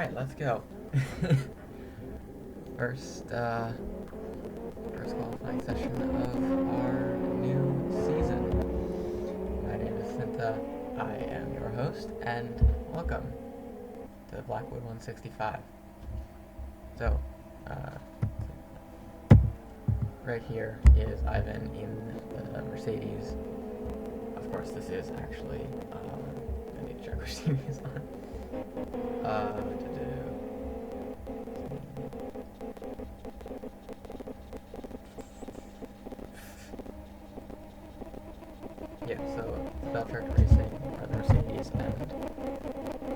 Alright, let's go. First qualifying session of our new season. My name is Cinta. I am your host, and welcome to Blackwood 165. So, right here is Ivan in the Mercedes. Of course, this is actually, I need to check which TV is on. Yeah, so it's about track racing, or the Mercedes and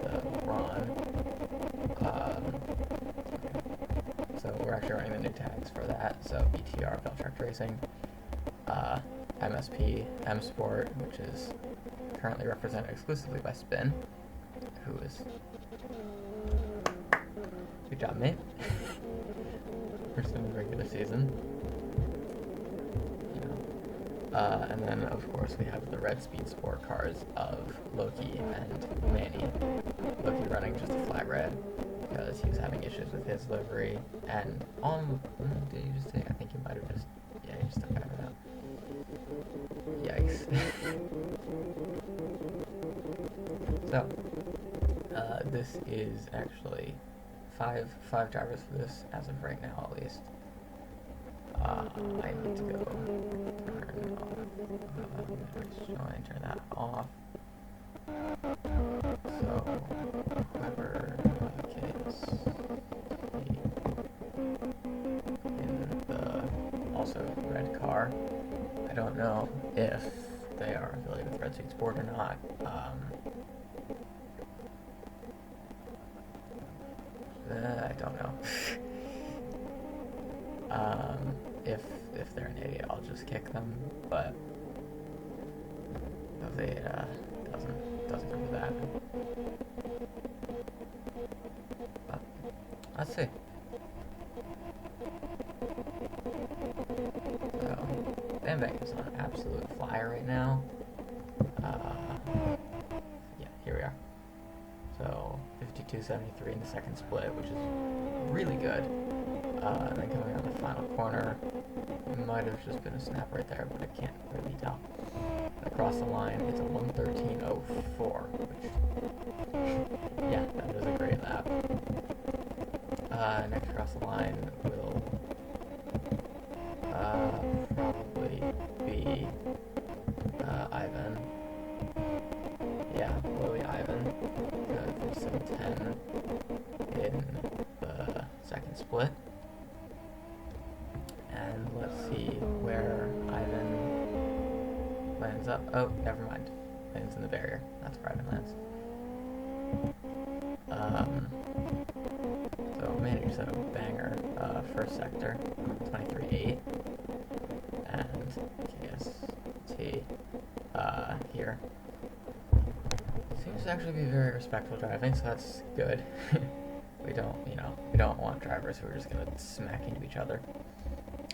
the Ron. So we're actually running the new tags for that. So BTR, Belt Track Racing, MSP, M Sport, which is currently represented exclusively by Spin, who is good job, mate. First in the regular season. And then, of course, we have the Red Speed Sport cars of Loci and ManiG. Loci running just a flat red because he was having issues with his livery. And did you just say? I think you might have just, yeah, you just took out of that. Yikes. So, this is actually five drivers for this as of right now, at least. I need to go turn that off. So, whoever is in the also red car, I don't know if they are affiliated with Red Speed Sport or not. I don't know. If they're an idiot, I'll just kick them. But if it doesn't come to that. But let's see. So Bambank is on an absolute flyer right now. Yeah, here we are. So 52.73 in the second split, which is really good. And then coming around the final corner, it might have just been a snap right there, but I can't really tell. Across the line, it's a 1:13.04, which, yeah, that is a great lap. Next across the line will probably be Ivan. Yeah, Lily Ivan. 57.10 in the second split. And let's see where Ivan lands up. Oh, never mind. Lands in the barrier. That's where Ivan lands. So ManiG set a banger first sector, 23.8. And KST here. Seems to actually be very respectful driving, so that's good. we don't want drivers who are just gonna smack into each other.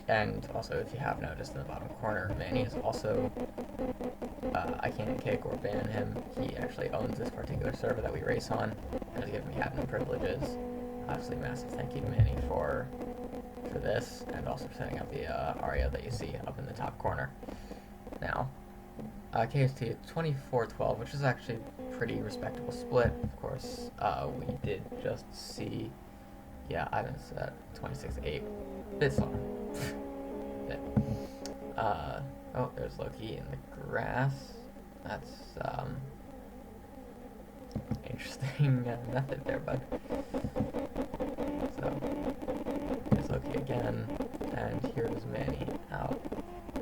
And also, if you have noticed in the bottom corner, Manny is also, I can't kick or ban him. He actually owns this particular server that we race on, and has given me admin privileges. Obviously, massive thank you to Manny for this, and also for setting up the aria that you see up in the top corner. Now, KST 24-12, which is actually a pretty respectable split. Of course, we did just see, yeah, Ivan's at 26.8. Bit slower. Bit. Oh, there's Loci in the grass. That's, interesting method there, bud. So, here's Loci again, and here's Manny out.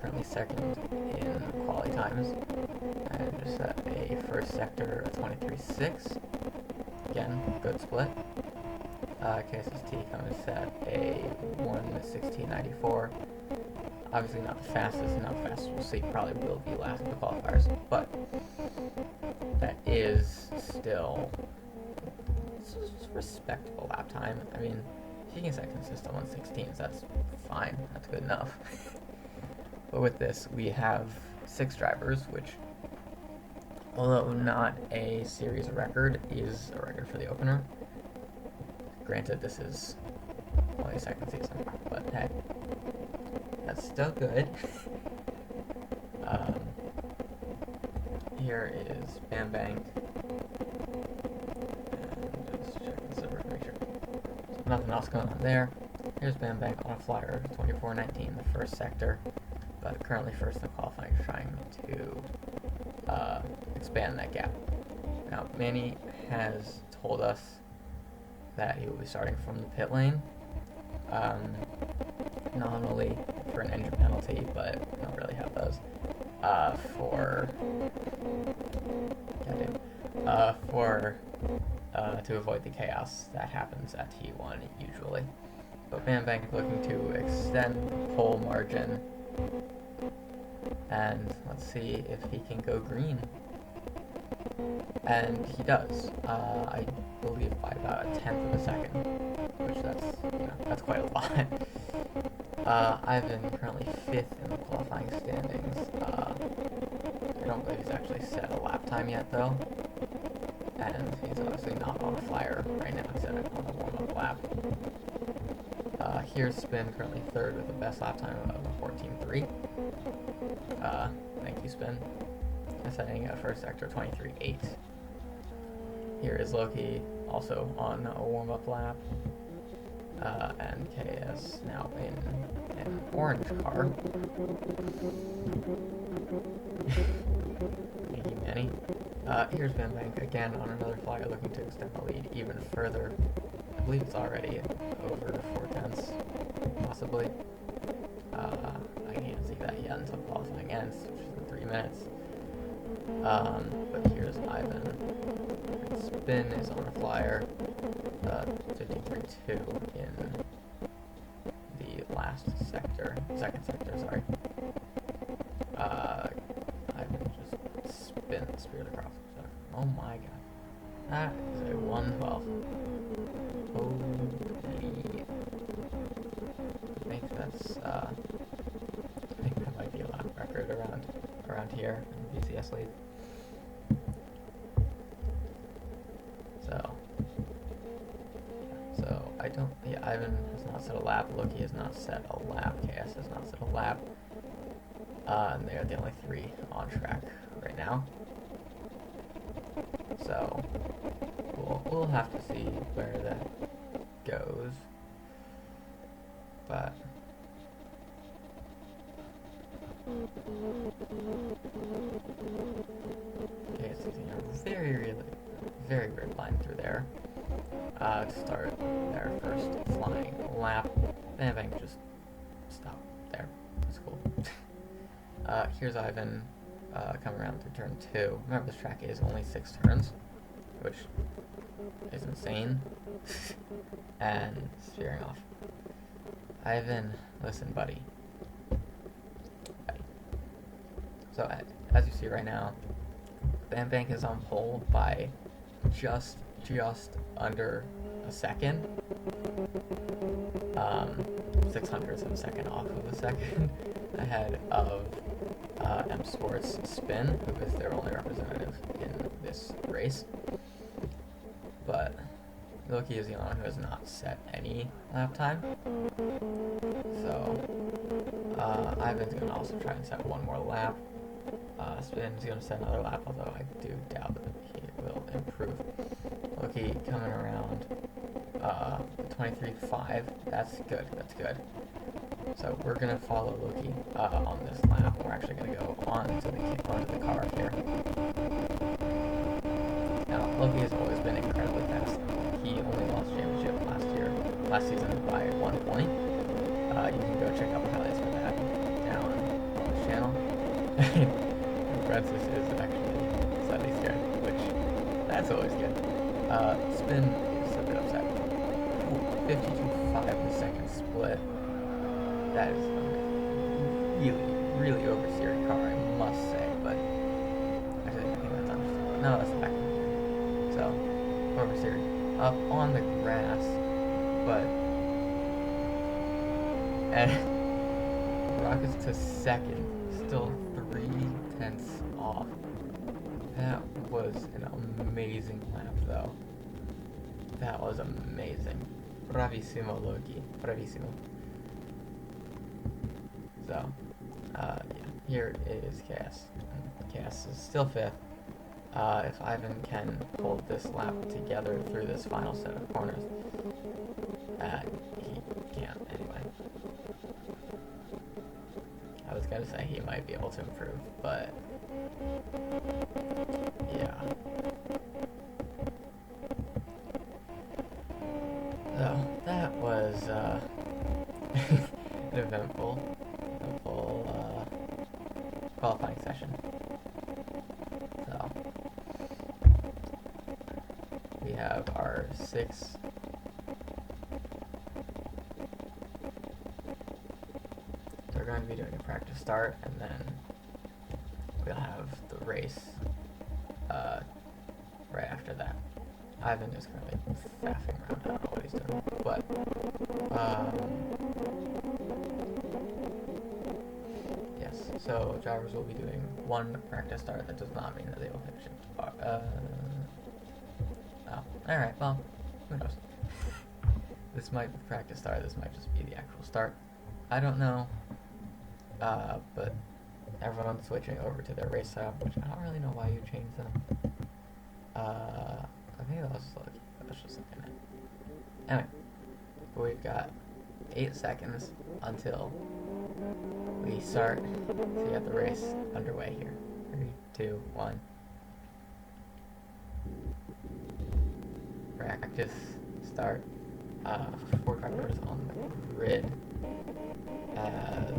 Currently second in quality times, and just set a first sector of 23.6. Again, good split. KSST comes at a 1:16.94. Obviously not the fastest, not the fastest we'll see. Probably will be last in the qualifiers, but that is still respectable lap time. I mean, if you can set consistent 1:16s, that's fine. That's good enough. But with this, we have 6 drivers, which, although not a series record, is a record for the opener. Granted, this is only second season, but hey, that's still good. Here is Bambank. And just check this over to make sure. So nothing else going on there. Here's Bambank on a flyer, 24-19, the first sector, but currently first in the qualifying, trying to expand that gap. Now, Manny has told us that he will be starting from the pit lane, nominally for an engine penalty, but we don't really have those. To avoid the chaos that happens at T1 usually. But Bambank is looking to extend the pole margin, and let's see if he can go green. And he does, I believe by about a tenth of a second, which that's quite a lot. Ivan currently 5th in the qualifying standings. I don't believe he's actually set a lap time yet though, and he's obviously not on a flyer right now. He's on a warm-up lap. Here's Spin, currently 3rd with the best lap time of 14.3. Thank you, Spin. Setting first sector 23.8. Here is Loci, also on a warm-up lap. And KS now in an orange car. Thank you, Manny. Here's Bambank again on another flyer, looking to extend the lead even further. I believe it's already over 4/10, possibly. I can't see that yet until qualifying ends, which is in 3 minutes. But here's Ivan. Spin is on a flyer, 53.2 in the last sector, second sector, sorry. Ivan just speared across. So, oh my god. That is a 112. Holy. I think that might be a lap record around here in the VCS league. So Ivan has not set a lap, Loci has not set a lap, KS has not set a lap, and they are the only 3 on track right now. So we'll have to see where that goes, but KS is a very weird line through there. To start their first flying lap. Bambank just stopped there. That's cool. Here's Ivan coming around through turn 2. Remember, this track is only 6 turns, which is insane. And steering off. Ivan, listen, buddy. So, as you see right now, Bambank is on pole by just under a second, 600ths of a second off of a second ahead of M Sports Spin, who is their only representative in this race. But Loci is the only one who has not set any lap time, so Ivan's going to also try and set one more lap. Spin's going to set another lap, although I do doubt that he will improve. Loci coming around 23.5. That's good. So we're going to follow Loci on this lap. We're actually going to go onto the car here. Now, Loci has always been incredibly fast. He only lost championship last season by 1 point. You can go check out the highlights for that down on this channel. Francis is actually slightly scared, which that's always good. Spin is a bit upset. 52.5 in the second split. That is a really oversteered car, I must say, but actually I think that's understandable. No, that's the back one. So, oversteered. Up on the grass, but and rockets to second, still 3/10 off. That was an amazing lap, though. That was amazing. Bravissimo, Loci. Bravissimo. So, yeah, here is Chaos. Chaos is still 5th. If Ivan can hold this lap together through this final set of corners, he can't anyway. I was gonna say he might be able to improve, but yeah. So that was an eventful qualifying session. So we have our 6 So we're going to be doing a practice start, and then we'll have the race right after that. Ivan is currently faffing around. I don't know what he's doing, but yes. So drivers will be doing 1 practice start. That does not mean that they will finish it. Oh, all right. Well, who knows? This might be practice start. This might just be the actual start. I don't know. But everyone's switching over to their race setup, which I don't really know why you changed them. I think that was just looking at it. Anyway, we've got 8 seconds until we start to get the race underway here. 3, 2, 1. Practice start. 4 drivers on the grid as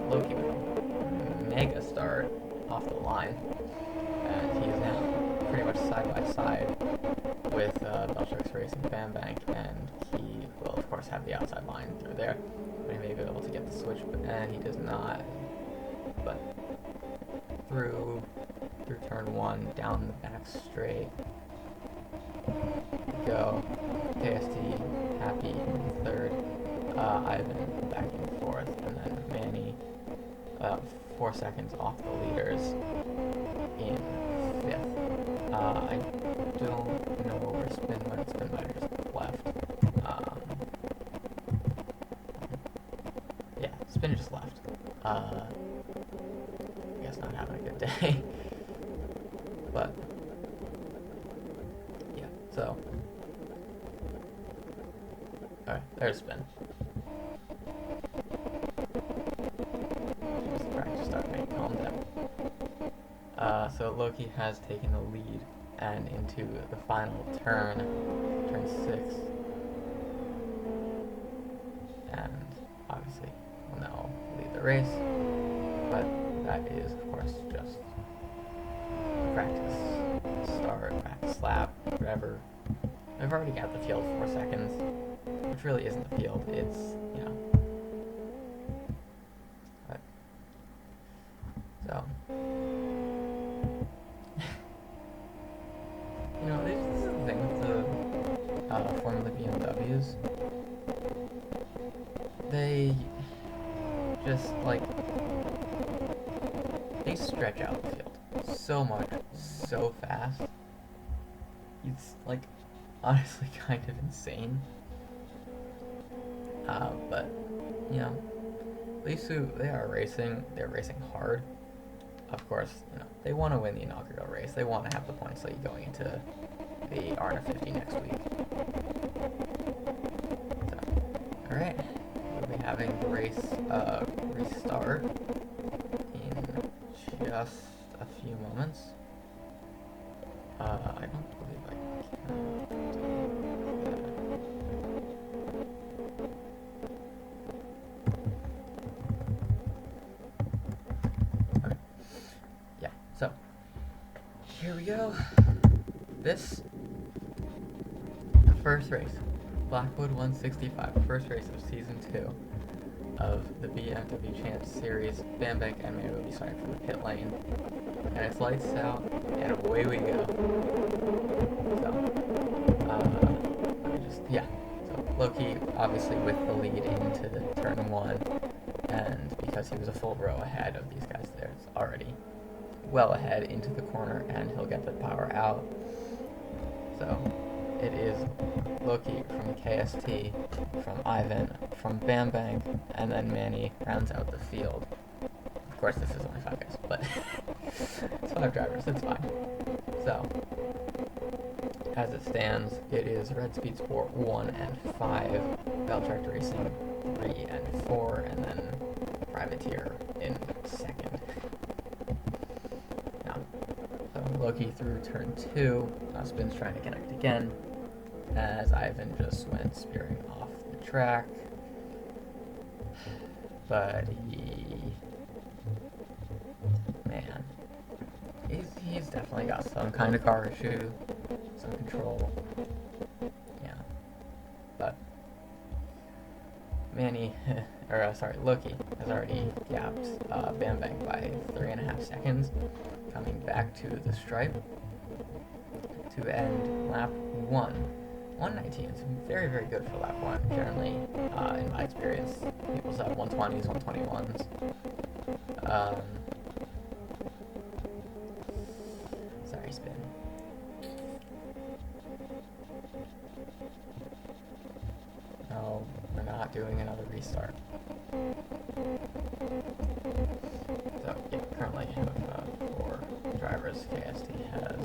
Loci with a mega start off the line, and he is now pretty much side by side with Belchuk's racing Bambank, and he will of course have the outside line through there, but he may be able to get the switch, and he does not. But through turn 1, down the back straight, go. KST happy in 3rd, Ivan back in 4th, and then Manny 4 seconds off the leaders in 5th. I don't know where Spin went. Spin might have just left. Yeah, Spin just left. I guess not having a good day. But yeah, so alright, there's Spin. Just practice start, mate. Calm down. So Loci has taken the lead and into the final turn 6, and obviously will now lead the race, but that is of course just practice start, practice lap, whatever. I've already got the field 4 seconds, which really isn't the field, it's, you know. But, so, you know, this is the thing with the Formula BMWs. They just, like, they stretch out the field so much, so fast. It's, like, honestly kind of insane. But, you know, at least they are racing, they're racing hard. Of course, you know, they want to win the inaugural race. They want to have the points lead going into the Arna 50 next week. So, alright, we'll be having the race restart in just a few moments. I don't believe I can do that. Okay. Yeah, so here we go. This first race, Blackwood 165, first race of season 2 of the BMW Champs Series. Bambank and ManiG will be starting from the pit lane, and it's lights out, and away we go. So, so Loci obviously with the lead into turn 1, and because he was a full row ahead of these guys there already, well ahead into the corner, and he'll get the power out. So it is Loci from KST, from Ivan, from Bambank, and then ManiG rounds out the field. Of course, this is only 5 guys, but it's 5 drivers, it's fine. So, as it stands, it is Red Speed Sport 1 and 5, Valtrack Racing 3 and 4, and then Privateer in 2nd. Now, so Loci through turn 2, Spin's trying to connect again, as Ivan just went spearing off the track, but he's definitely got some kind of car issue, some control, yeah, but Loci has already gapped Bambank by 3.5 seconds, coming back to the stripe to end lap 1. 119 is very, very good for lap 1. Generally, in my experience, people have 120s, 121s. Sorry, Spin. No, we're not doing another restart. So, yeah, currently have 4 drivers. KST has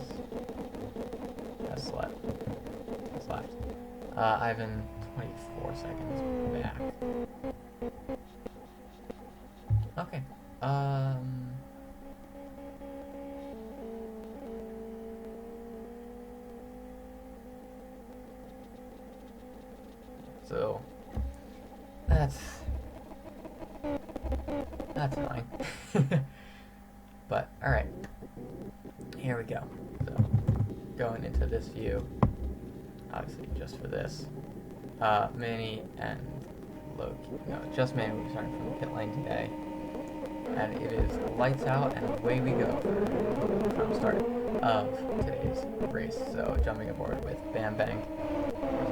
left. Ivan, 24 seconds back. Okay. So that's annoying. But alright. Here we go. So going into this view, obviously just for this. ManiG and Loci. No, just ManiG will be starting from the pit lane today. And it is lights out and away we go from the start of today's race. So jumping aboard with Bambank,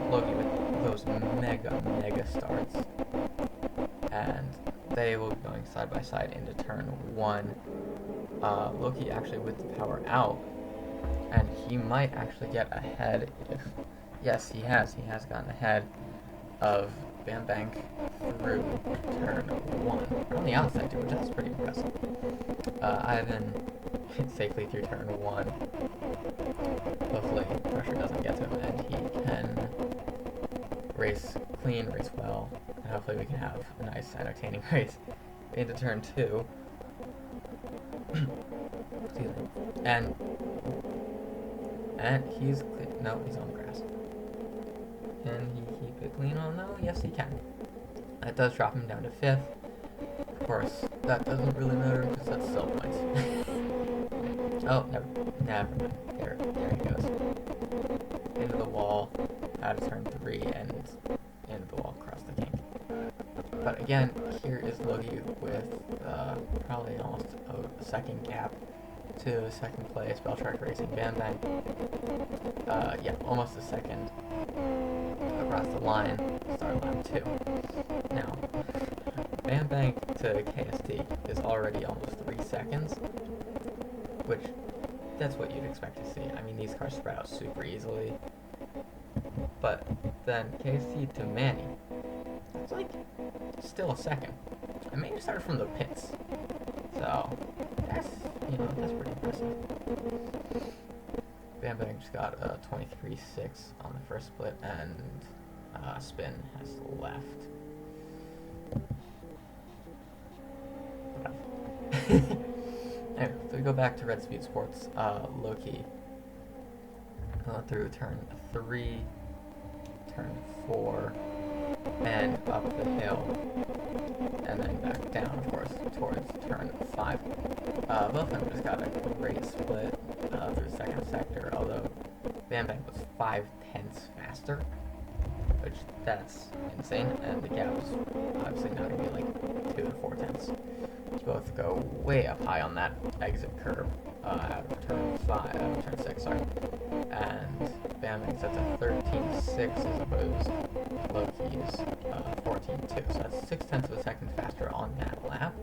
Loci with those mega starts. And they will be going side by side into turn 1. Loci actually with the power out. And he might actually get ahead if... Yes, he has gotten ahead of Bambank through turn 1. On the outside too, which is pretty impressive. Ivan safely through turn 1. Hopefully pressure doesn't get to him and he can race clean, race well, and hopefully we can have a nice, entertaining race into turn 2. And he's clean. No, he's on the grass. Can he keep it clean? Oh no, yes he can. That does drop him down to 5th. Of course, that doesn't really matter because that's still points. Oh, never mind. There he goes. Into the wall, out of turn 3, and into the wall, across the kink. But again, here is Loci with probably almost a second gap to 2nd place, Valtrack Racing Bambank. Yeah, almost a second across the line, start lap 2. Now, Bambank to KST is already almost 3 seconds, which, that's what you'd expect to see. I mean, these cars spread out super easily. But then KST to ManiG, it's like, still a second. I mean, you started from the pits. So, that's pretty impressive. Bambank just got a 23.6 on the first split, and Spin has left. Anyway, so we go back to Red Speed Sports. Loci through turn 3, turn 4, and up the hill, and then back down, of course, towards turn 5. Both of them just got a great split through the 2nd sector, although Bambank was 5/10 faster, which that's insane, and the gap is obviously not going to be like 2 to 4 tenths. You both go way up high on that exit curve out of turn 6, sorry. And Bambank sets a 13.6 as opposed to Loci's 14.2. So that's 0.6 of a second faster on that lap,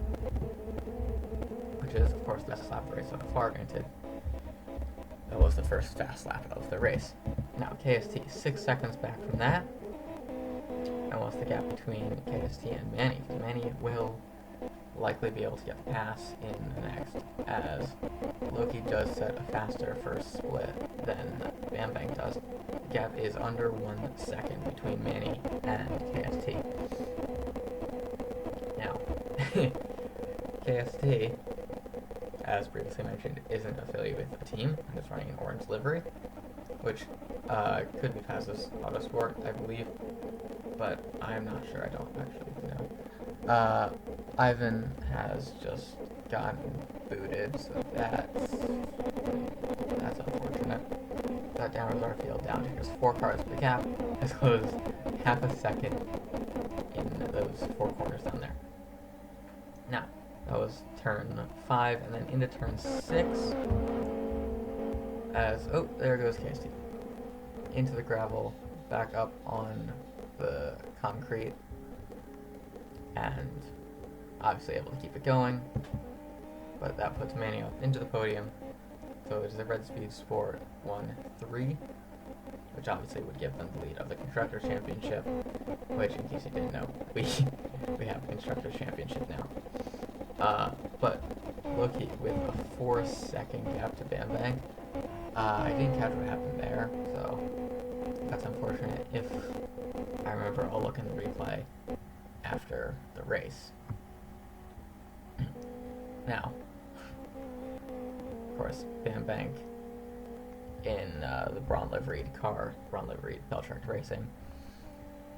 which is, of course, the fastest lap of the race so far, granted. That was the first fast lap of the race. Now, KST 6 seconds back from that. And what's the gap between KST and ManiG? Because ManiG will likely be able to get the pass in the next, as Loci does set a faster first split than Bambank does. The gap is under 1 second between ManiG and KST. Now, KST, as previously mentioned, isn't affiliated with a team and is running an orange livery, which could be Paz's Autosport, I believe, but I'm not sure. I don't actually know. Ivan has just gotten booted, so that's unfortunate. That downs our field down to just 4 cars. The gap has closed half a second in those 4 corners down there. Now, that was turn 5, and then into turn 6, as, oh, there goes KST. Into the gravel, back up on the concrete, and obviously able to keep it going, but that puts ManiG up into the podium, so it's the Red Speed Sport 1-3, which obviously would give them the lead of the Constructors' Championship, which, in case you didn't know, we have a Constructors' Championship now. But Loci with a 4-second gap to Bambank. I didn't catch what happened there, so that's unfortunate. If I remember, I'll look in the replay after the race. Now, of course, Bambank in the Braun liveried car, Braun liveried Bell-Tracked Racing,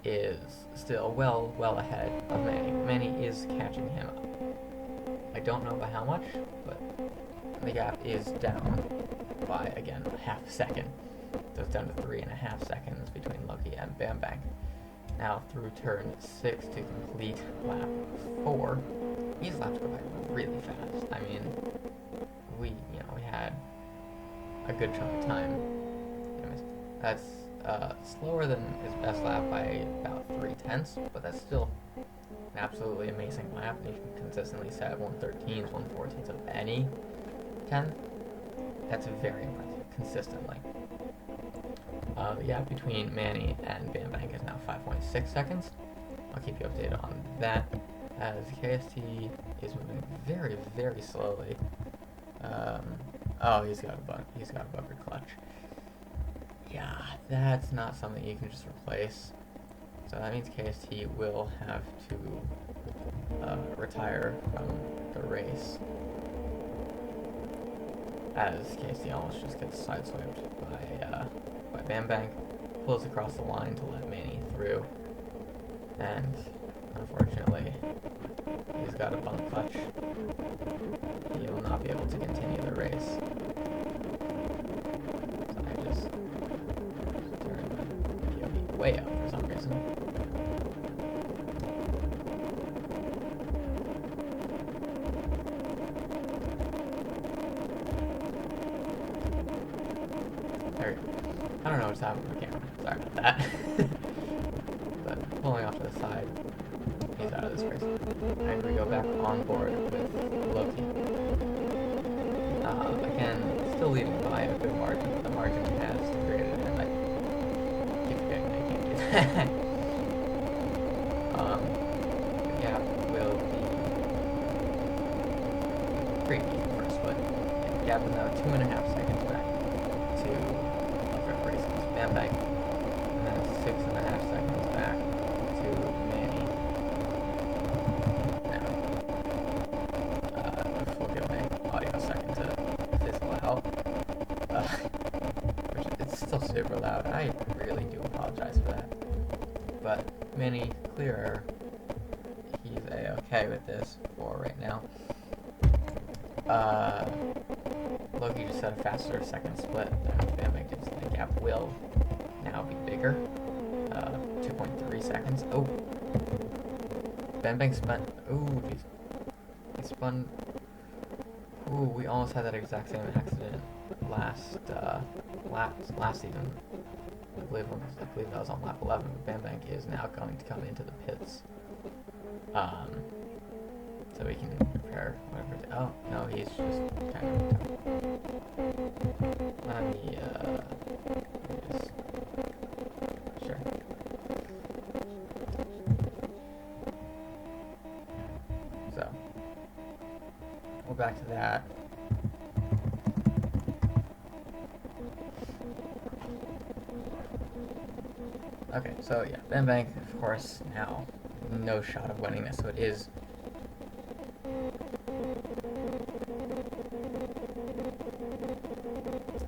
is still well ahead of ManiG. ManiG is catching him up. I don't know by how much, but the gap is down by, again, half a second. So it's down to 3.5 seconds between Loci and Bambank. Now through turn 6 to complete lap 4, these laps go by really fast. I mean, we had a good chunk of time. Anyways, that's slower than his best lap by about 0.3, but that's still an absolutely amazing lap. And you can consistently set 113s, 114s of any 10. That's very impressive, consistently. The gap between ManiG and Bambank is now 5.6 seconds. I'll keep you updated on that, as KST is moving very slowly. Oh, he's got a buggered clutch. Yeah, that's not something you can just replace. So that means KST will have to retire from the race, as KST almost just gets sideswiped by Bambank, pulls across the line to let ManiG through, and unfortunately, he's got a bunk clutch. He will not be able to continue the race. So I just turned the POV way up for some reason. I don't know what's happening with the camera. Sorry about that. But pulling off to the side, he's out of this race. And we go back on board with Loci. Again, still leading by a good margin, but the margin has degraded, and I keep forgetting I can't do that. The gap will be pretty decent for a split. The gap is now 2.5 seconds back to Bambank, and then 6.5 seconds back to ManiG. Now, we'll give my audio a second to fizzle out, which it's still super loud. I really do apologize for that. But ManiG clearer, he's a-okay with this for right now. Loci just set a faster second split than Bambank did, so the gap will now be bigger. 2.3 seconds. Oh! Bambank spun. Ooh, jeez. He spun. Ooh, we almost had that exact same accident last season. I believe that was on lap 11, but Bambank is now going to come into the pits so we can prepare whatever. Oh no, he's just kind of. Let me just, sure. So we're back to that. Okay, so yeah, Bambank, of course, now no shot of winning this, so it is.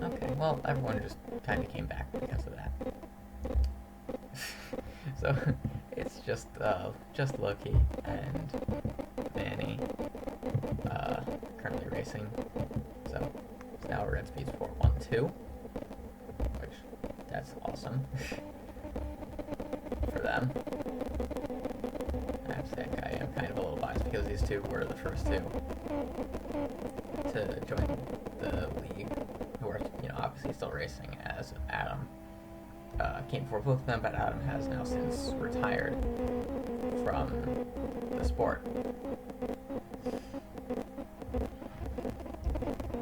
Okay, well, everyone just kind of came back because of that. So it's just Loci and Manny currently racing. So it's now Red Speed's 4-1-2, which that's awesome for them. I have to say I am kind of a little biased because these two were the first two to join the league, who are, you know, obviously still racing, as Adam came before both of them, but Adam has now since retired from the sport.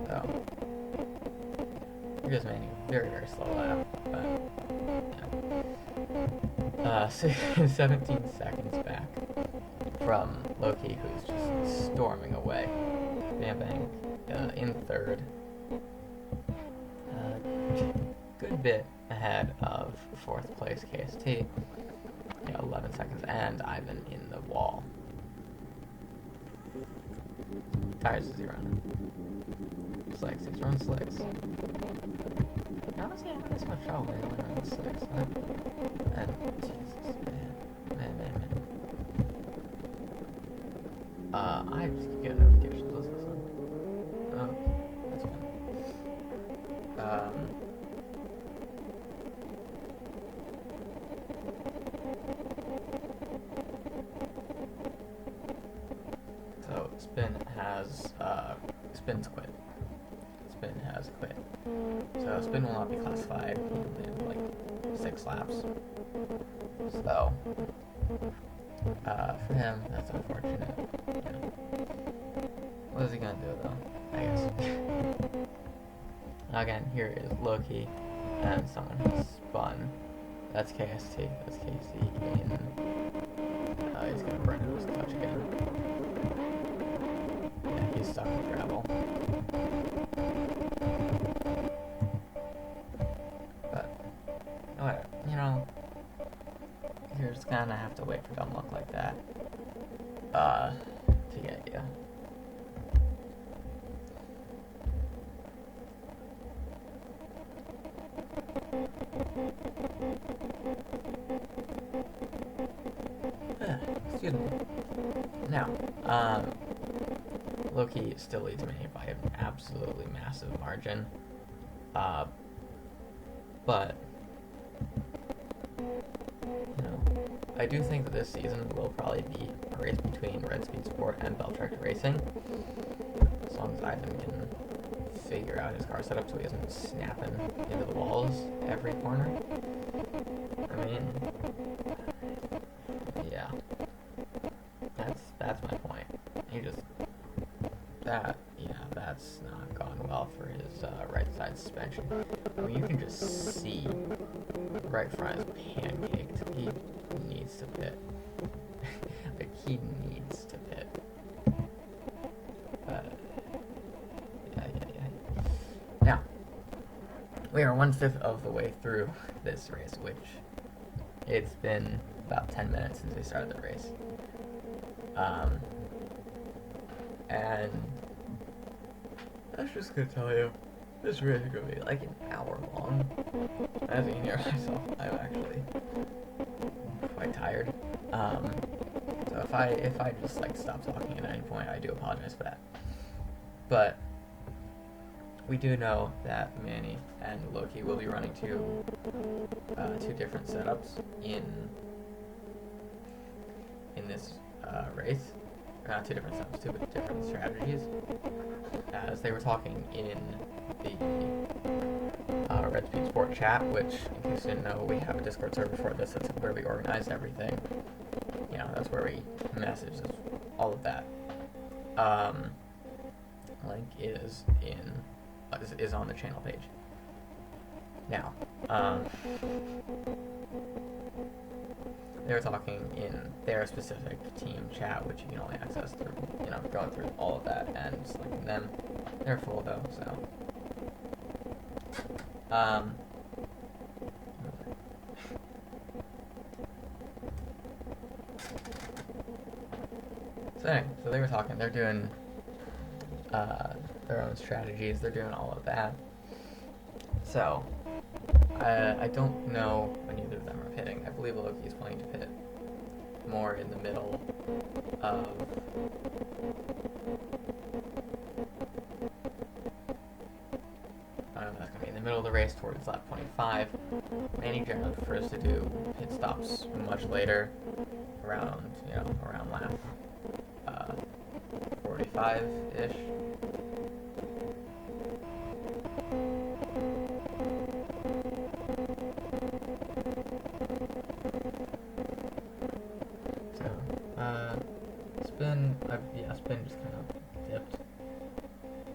So it gives me a very, very slow lap, but yeah. 17 seconds back from Loci, who's just storming away. Bambank in third. Good bit ahead of fourth place KST. 11 seconds, and Ivan in the wall. Tires is run. Slicks, he's run slicks. Honestly, I don't have this much trouble when I run slicks. And Jesus, man. I just keep getting notifications. What's this one? Oh, that's fine. So Spin's quit. Spin has quit. So Spin will not be classified. He will like 6 laps. So for him, that's unfortunate. Yeah. What is he gonna do though? I guess. Again, here is Loci and someone who's spun. That's KST. That's KST in. He's gonna burn his clutch again. Yeah, he's stuck with gravel. But, whatever, you know, you're just gonna have to wait for dumb luck like that, to get you. Excuse me. Now, Loci still leads me by an absolutely massive margin. But, you know, I do think that this season will probably be a race between Red Speed Sport and Bell Tractor Racing. As long as Ivan can figure out his car setup so he isn't snapping into the walls every corner. I mean, yeah. That's my point. He just, that's not gone well for his right side suspension. I mean, you can just see right front is pancaked. He needs to pit. Like, he needs to pit. Yeah. Now, we are 1/5 of the way through this race, which it's been about 10 minutes since we started the race. And that's just gonna tell you, this race is gonna be like an hour long. As you can hear myself, I'm actually quite tired. So if I just like stop talking at any point, I do apologize for that. But we do know that Manny and Loci will be running two different setups in this race. Not two different setups, two different strategies. As they were talking in the Red Speed Sport chat, which, in case you didn't know, we have a Discord server for this. That's where we organize everything. You know, that's where we message all of that. link is on the channel page. Now, they were talking in their specific team chat, which you can only access through, going through all of that and selecting them. They're full though, so. So anyway, so they were talking, they're doing their own strategies, they're doing all of that. So, I don't know when either of them are pitting. I believe Loci is planning to pit more in the middle of that's going to be in the middle of the race towards lap 25. ManiG generally prefers to do pit stops much later, around lap 45-ish. Spin just kind of dipped,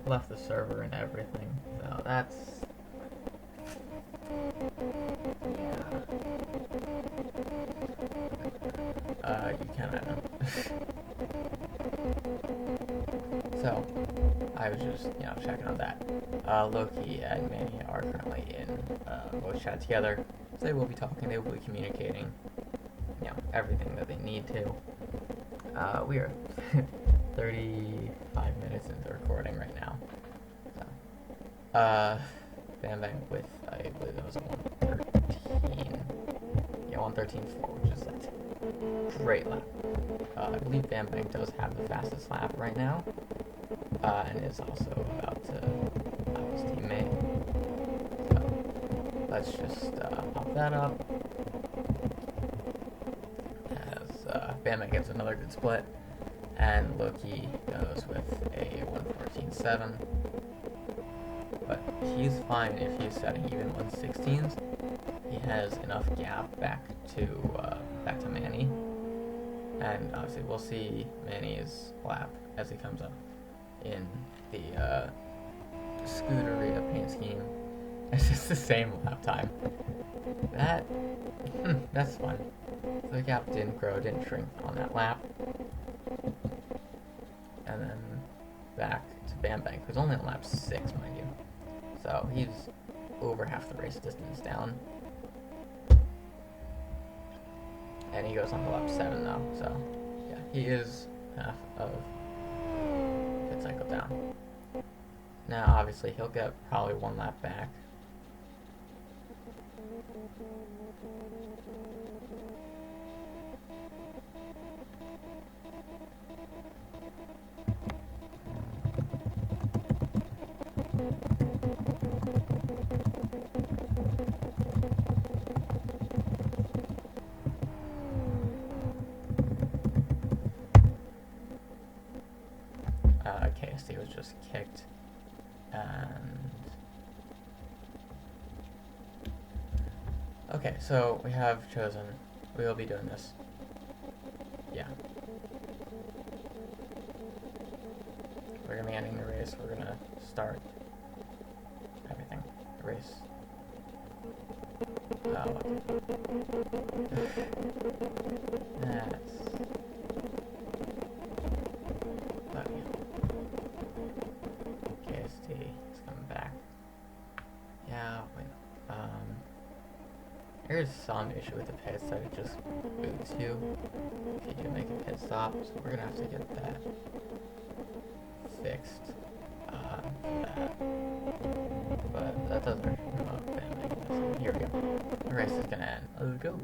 left the server and everything, so that's, you can't add them. So, I was just, checking on that. Loci and ManiG are currently in voice chat together, so they will be talking, they will be communicating, everything that they need to. We are 35 minutes into recording right now. So, Bambank with, I believe that was a 113. Yeah, 113.4, which is a great lap. I believe Bambank does have the fastest lap right now, and is also about to have his teammate. So, let's just pop that up. As Bambank gets another good split. And Loci goes with a 114.7, but he's fine if he's setting even 116s. He has enough gap back to ManiG, and obviously we'll see ManiG's lap as he comes up in the Scuderia paint scheme. It's just the same lap time. That's fun. So the gap didn't grow, didn't shrink on that lap. And then back to Bambank, who's only on lap 6, mind you. So he's over half the race distance down. And he goes on to lap 7 though, so yeah, he is half of pit cycle down. Now obviously he'll get probably 1 lap back. KSD was just kicked, and okay, so we have chosen, we will be doing this, yeah, we're going to be ending the race, we're going to start everything, the race, that's, KST is coming back. Yeah, wait. There's some issue with the pit that it just boots you if you do make a pit stop, so we're gonna have to get that fixed. But that doesn't remote Bambank. Here we go. The race is gonna end. Let's go.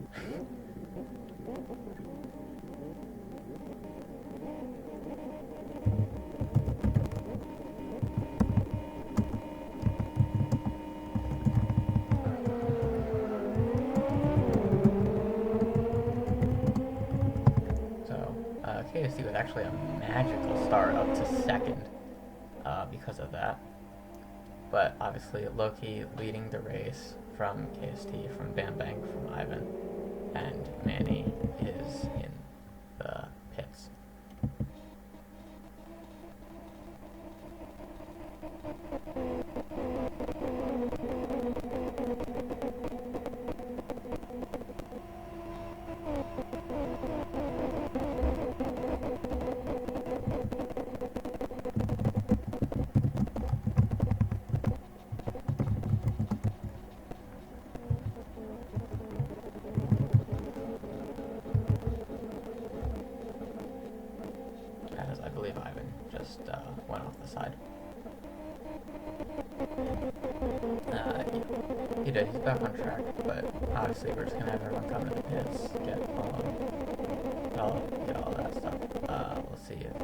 KSD was actually a magical start up to second because of that. But obviously Loci leading the race from KST, from Bambank, from Ivan, and ManiG is in the pits. as I believe Ivan just went off the side. Yeah, he did. He's back on track, but obviously we're just gonna have everyone come to the pits, get all that stuff. Let's see if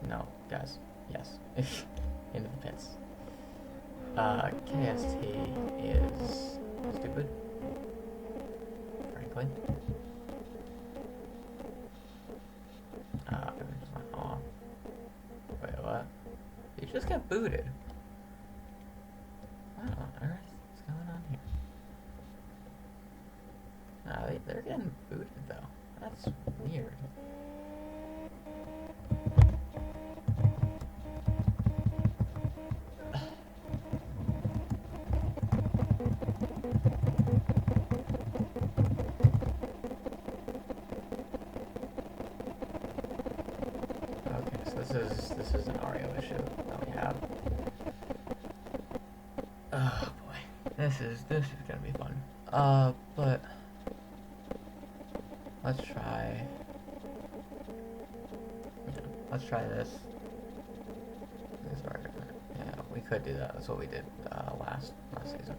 no, guys, yes, into the pits. KST is stupid, frankly. Everyone just went off. Wait, what? You just got booted. What on earth is going on here? They're getting booted though. That's weird. Okay, so this is an Ario issue that we have. Oh boy, this is gonna be fun. But let's try. Yeah, let's try this. Yeah, we could do that. That's what we did last season.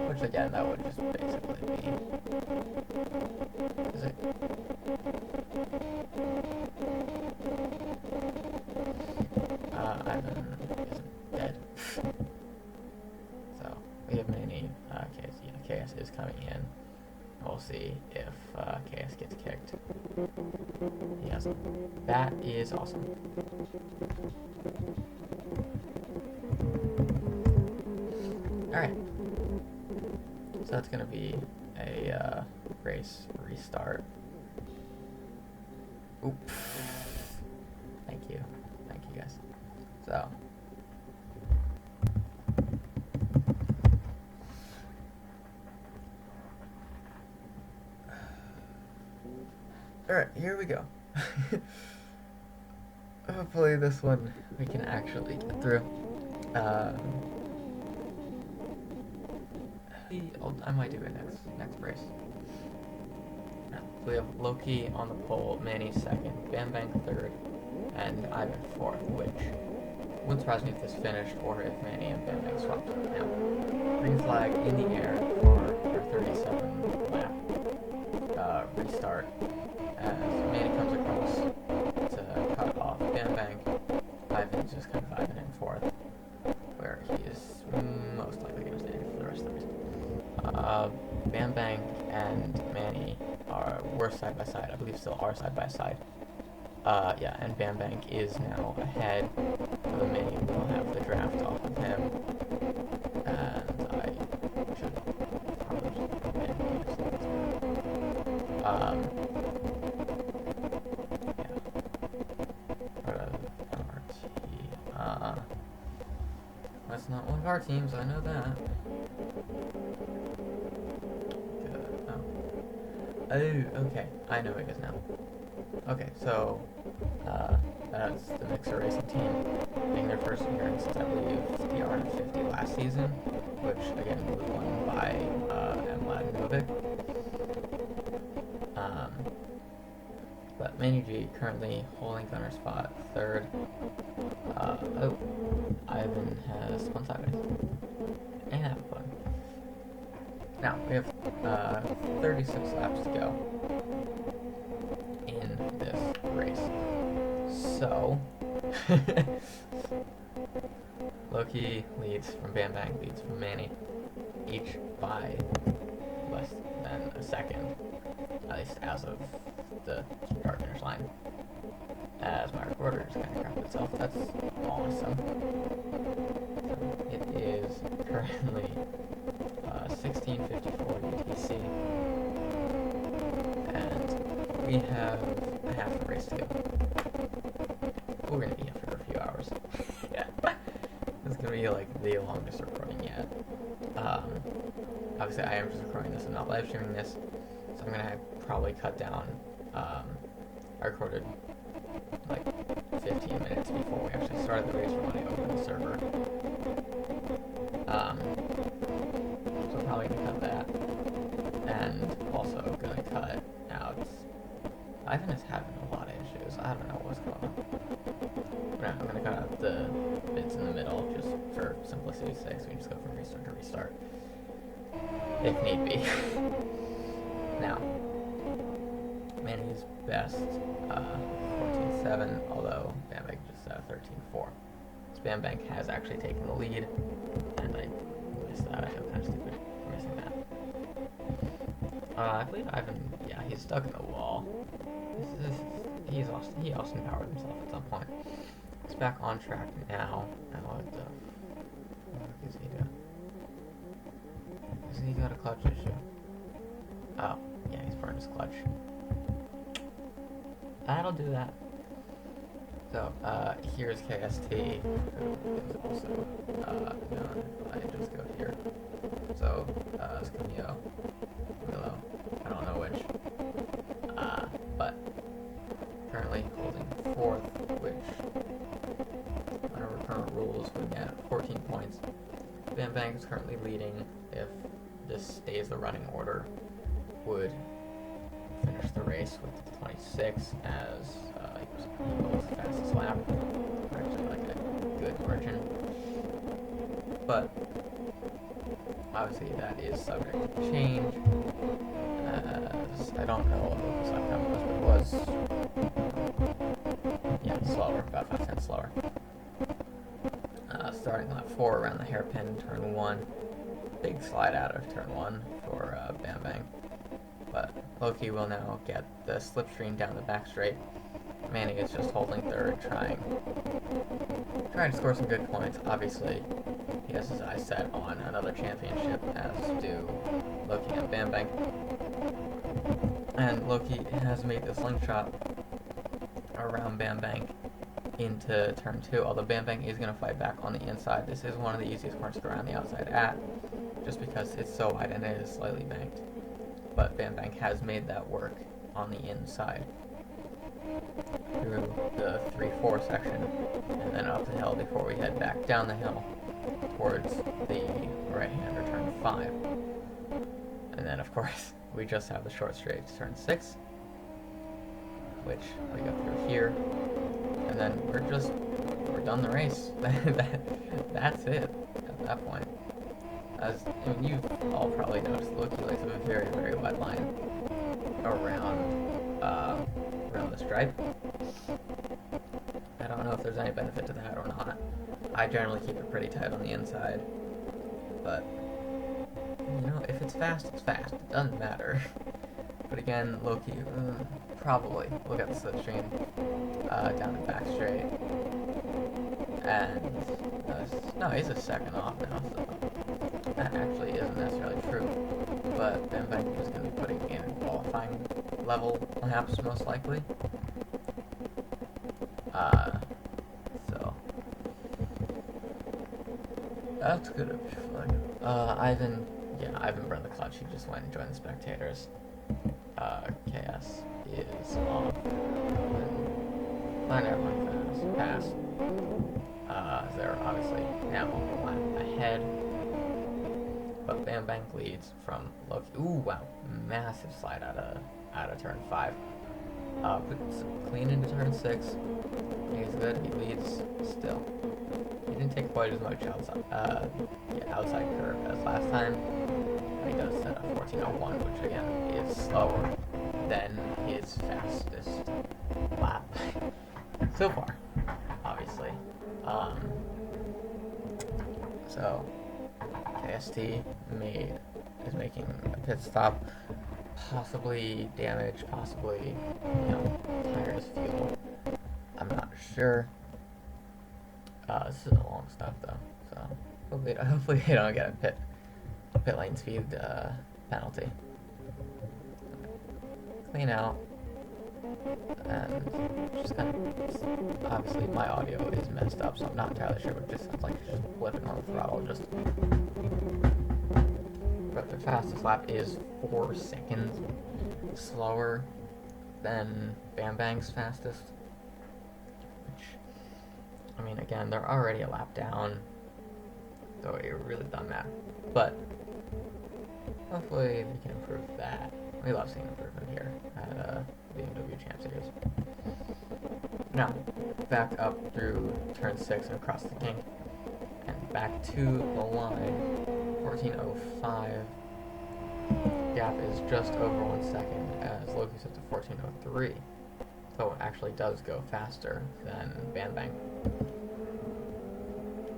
Which again, that would just basically be. Is it? Ivan isn't dead. So we have many KS is coming in. We'll see if KS gets kicked. Yes, that is awesome. Alright. So that's gonna be a race restart. Oop. Thank you guys. So. Alright, here we go. Hopefully this one we can actually get through. I might do it next race. So we have Loci on the pole, ManiG second, Bambank third, and Ivan fourth, which wouldn't surprise me if this finished or if ManiG and Bambank swapped. Now, green flag in the air for our 37 lap restart as ManiG comes across to cut off Bambank. Ivan's just kind of vibing in fourth, where he is most likely going to stay for the rest of the race. Bambank and ManiG were side by side. I believe still are side by side. Yeah, and Bambank is now ahead. So ManiG will have the draft off of him, and I should probably just put ManiG next to this. Yeah. RT. That's not one of our teams. I know that. Oh, okay. I know it is now. Okay, so that's the Mixer Racing team getting their first appearance since I believe the R50 last season, which again was won by ManiG. But ManiG currently holding gunner spot third. Oh, Ivan has spun sideways. And have fun. Now, we have 36 laps to go in this race. So, Loci leads from Bambank, leads from ManiG, each by less than a second, at least as of the start finish line. As my recorder just kind of crapped itself, that's awesome. It is currently 16:54 UTC, and we have a half the race to go. We're going to be here for a few hours. Yeah, this is going to be like the longest recording yet. Obviously I am just recording this and not live streaming this, so I'm going to probably cut down. I recorded like 15 minutes before we actually started the race when I opened the server. So I'm probably going to cut that, and also going to cut out. Ivan is having a lot of issues. I don't know what's going on. But I'm gonna cut out the bits in the middle just for simplicity's sake, so we can just go from restart to restart. If need be. Now, ManiG's best 14.7, although Bambank just 13.4. So Bambank has actually taken the lead, and I missed that. I feel kind of stupid for missing that. I believe Ivan, yeah, he's stuck in the wall. He Austin powered himself at some point. He's back on track now. And what the fuck is he doing? Has he got a clutch issue? Oh, yeah, he's burned his clutch. That'll do that. So, here's KST, who is also known if I just go here. So, Scamillo, Milo, I don't know which, but currently holding 4th, which, under current rules, would get 14 points. Bambank is currently leading. If this stays the running order, would finish the race with 26 as Eagle's fastest lap. Actually, like a good margin. But obviously, that is subject to change. As I don't know what Lucas' lap time was, but it was slower, about 5 cents slower. Starting lap 4 around the hairpin, turn 1. Big slide out of turn 1 for Bambank. But Loci will now get the slipstream down the back straight. ManiG is just holding 3rd, trying to score some good points. Obviously, he has his eyes set on another championship, as do Loci and Bambank. And Loci has made the slingshot around Bambank into turn 2, although Bambank is going to fight back on the inside. This is one of the easiest corners to go around the outside at, just because it's so wide and it is slightly banked. But Bambank has made that work on the inside through the 3-4 section, and then up the hill before we head back down the hill towards the right-hander turn 5. And then, of course, we just have the short straight to turn 6, which we go through here, and then we're done the race. That's it at that point. As you've all probably noticed, Loci likes a very, very wide line around the stripe. I don't know if there's any benefit to that or not. I generally keep it pretty tight on the inside, but if it's fast, it's fast. It doesn't matter. But again, Loci probably will get the slipstream down the back straight, and no, he's a second off now, so that actually isn't necessarily true. But Bambank is going to be putting in qualifying level laps most likely. So that's gonna be fun. Ivan burned the clutch. He just went and joined the spectators. KS is off. Not everyone pass. They're obviously now a lap ahead. But Bambank leads from Loci. Ooh, wow. Massive slide out of turn 5. Puts clean into turn 6. He's good. He leads still. He didn't take quite as much outside curve as last time. He does set a 14.01, which again is slower than his fastest lap so far, obviously. So KST is making a pit stop, possibly damage, possibly tires, fuel. I'm not sure. This is a long stop though, so hopefully they don't get a pit lane speed penalty. Clean out, and just kind of, obviously my audio is messed up, so I'm not entirely sure, but it just sounds like just flipping on the throttle. But the fastest lap is 4 seconds slower than Bambank's fastest, which, I mean, again, they're already a lap down, so it really doesn't matter. But hopefully we can improve that. We love seeing improvement here at BMW Champ Series. Now, back up through turn 6 and across the kink, and back to the line, 14.05. Gap is just over 1 second as Loki's up to 14.03. So it actually does go faster than Bambank.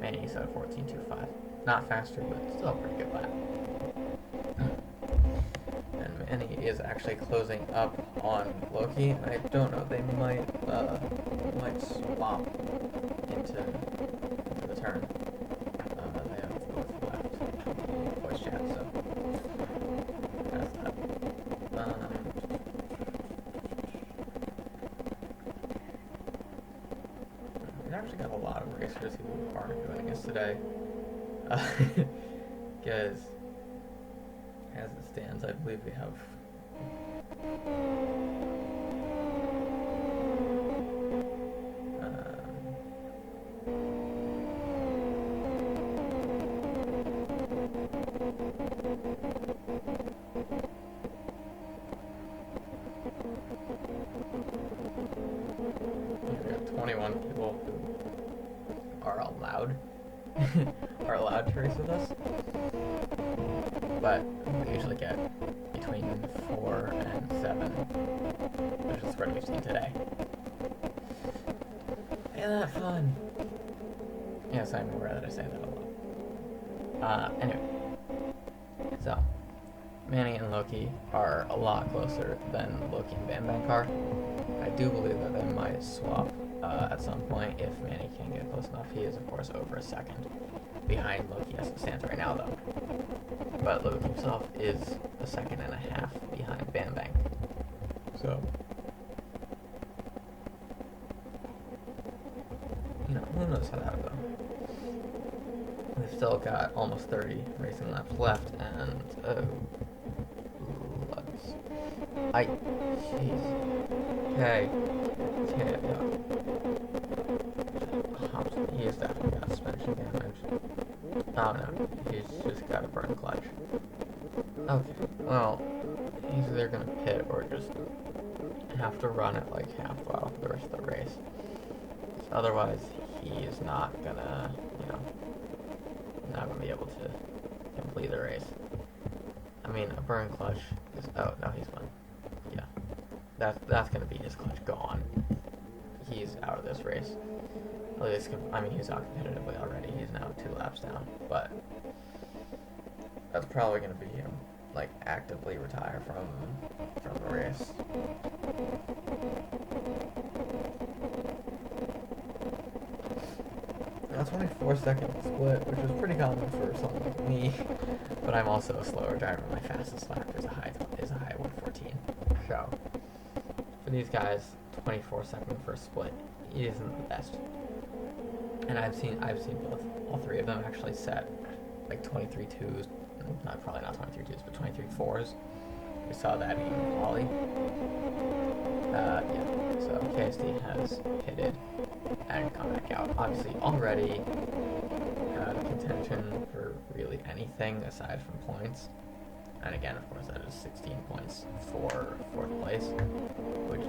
ManiG's at 14.25. Not faster, but still a pretty good lap. And ManiG is actually closing up on Loci. I don't know, they might swap into the turn. They have both left voice chat, so that's that. We actually got a lot of racers who aren't joining us today. Because as it stands, I believe we have we have 21 people who are allowed to race with us, but we usually get between 4 and 7, which is the spread we've seen today. Ain't that fun? Yes, I'm aware that I say that a lot. Anyway, so ManiG and Loci are a lot closer than Loci and Bambank are. I do believe that they might swap at some point if ManiG can get close enough. He is, of course, over a second behind Loci as it stands right now, though. But Loci himself is a second and a half behind Bambank. So, you know, who knows how that will go. We've still got almost 30 racing laps left, and jeez. Okay. He has definitely got suspension damage. Oh no, he's just got a burn clutch. Okay, well, he's either gonna pit or just have to run at like half throttle for the rest of the race. Otherwise, he is not gonna, not gonna be able to complete the race. I mean, a burn clutch is, oh no, he's won. Yeah, that's gonna be his clutch gone. He's out of this race. At least, I mean, he's out competitively already. He's now 2 laps down, but that's probably gonna be him, like, actively retire from the race. That's only 4-second split, which is pretty common for someone like me, but I'm also a slower driver. My fastest lap is a high 1:14. So for these guys, 24-second first split isn't the best. And I've seen both, all 3 of them actually set like 23.2s, probably not 23.2s, but 23.4s. We saw that in quali. Yeah, so KSD has pitted and come back out. Obviously already contention for really anything aside from points. And again, of course, that is 16 points for 4th place, which,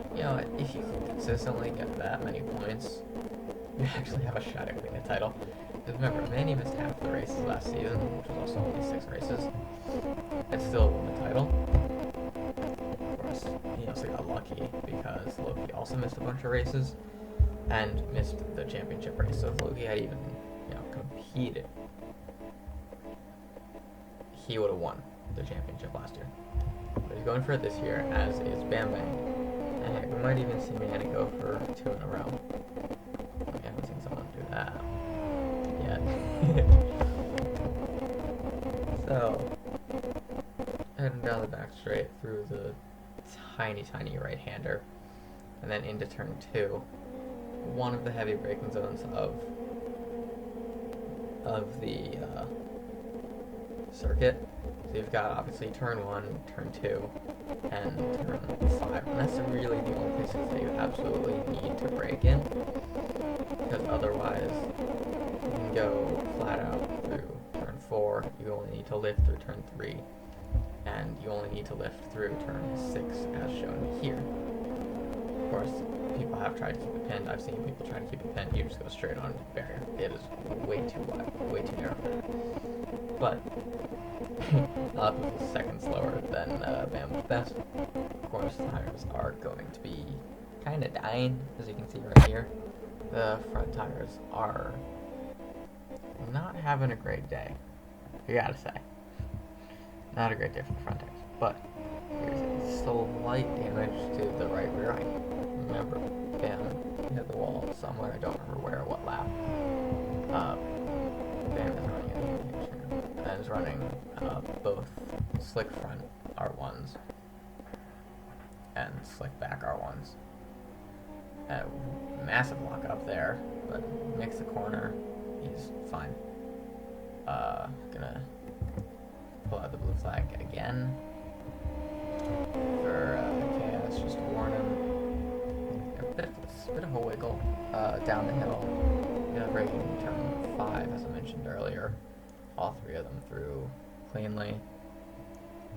if you can consistently get that many points, you actually have a shot at winning the title. Because remember, ManiG missed half the races last season, which was also only 6 races, and still won the title. Of course, he also got lucky because Loci also missed a bunch of races and missed the championship race. So if Loci had even, competed, he would have won the championship last year. But he's going for it this year, as is Bambank. And heck, we might even see ManiG go for 2 in a row. We haven't seen someone do that yet. So, heading down the back straight through the tiny right-hander, and then into turn 2. One of the heavy braking zones of the circuit. So you've got obviously turn 1, turn 2, and turn 5. And that's really the only places that you absolutely need to brake in, because otherwise you can go flat out through turn 4, you only need to lift through turn 3, and you only need to lift through turn 6 as shown here. Of course, people have tried to keep it pinned. I've seen people try to keep it pinned. You just go straight on the barrier. It is way too wide, way too narrow. But a second slower than Bambank best. Of course, tires are going to be kind of dying, as you can see right here. The front tires are not having a great day, you gotta say. Not a great day for the front tires, but there's a slight damage to the right rear. I remember Bam hit the wall somewhere, I don't remember where, what lap. Bam is running in the picture, and is running both slick front R1s and slick back R1s. Massive lock up there, but makes the corner, he's fine. Gonna pull out the blue flag again for chaos, just to warn him. A bit of a wiggle down the hill. Braking turn 5, as I mentioned earlier. All three of them through cleanly,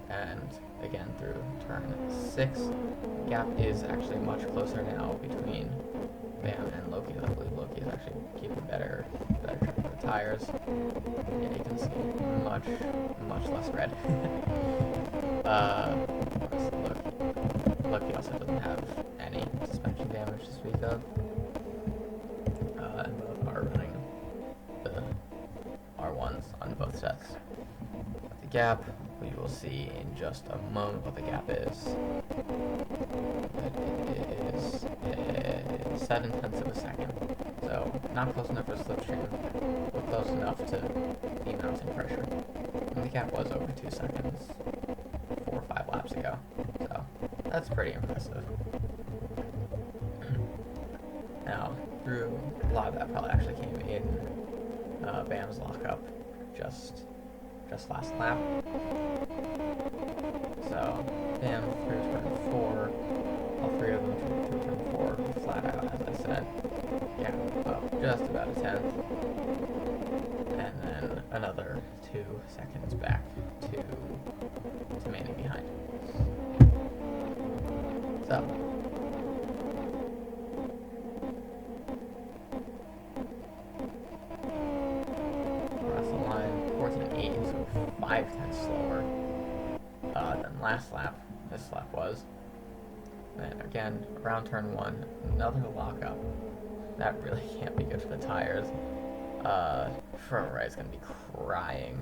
and again through turn 6. Gap is actually much closer now between Bam and Loci. I believe Loci is actually keeping better track of the tires. Yeah, you can see much less red. Loci also doesn't have any suspension damage to speak of. And both are running the R1s on both sets. The gap, we will see in just a moment what the gap is. It is 7/10 of a second. So not close enough for slipstream, but close enough to the mounting pressure. And the gap was over 2 seconds 4 or 5 laps ago. So that's pretty impressive. Now, through a lot of that probably actually came in Bam's lockup just last lap. So Bam through turn 4, all three of them through turn 4, flat out, as I said. Yeah, up just about a tenth, and then another 2 seconds back to ManiG behind. So so 5/10 slower than last lap. This lap was. And again, around turn 1, another lockup. That really can't be good for the tires. Front right is going to be crying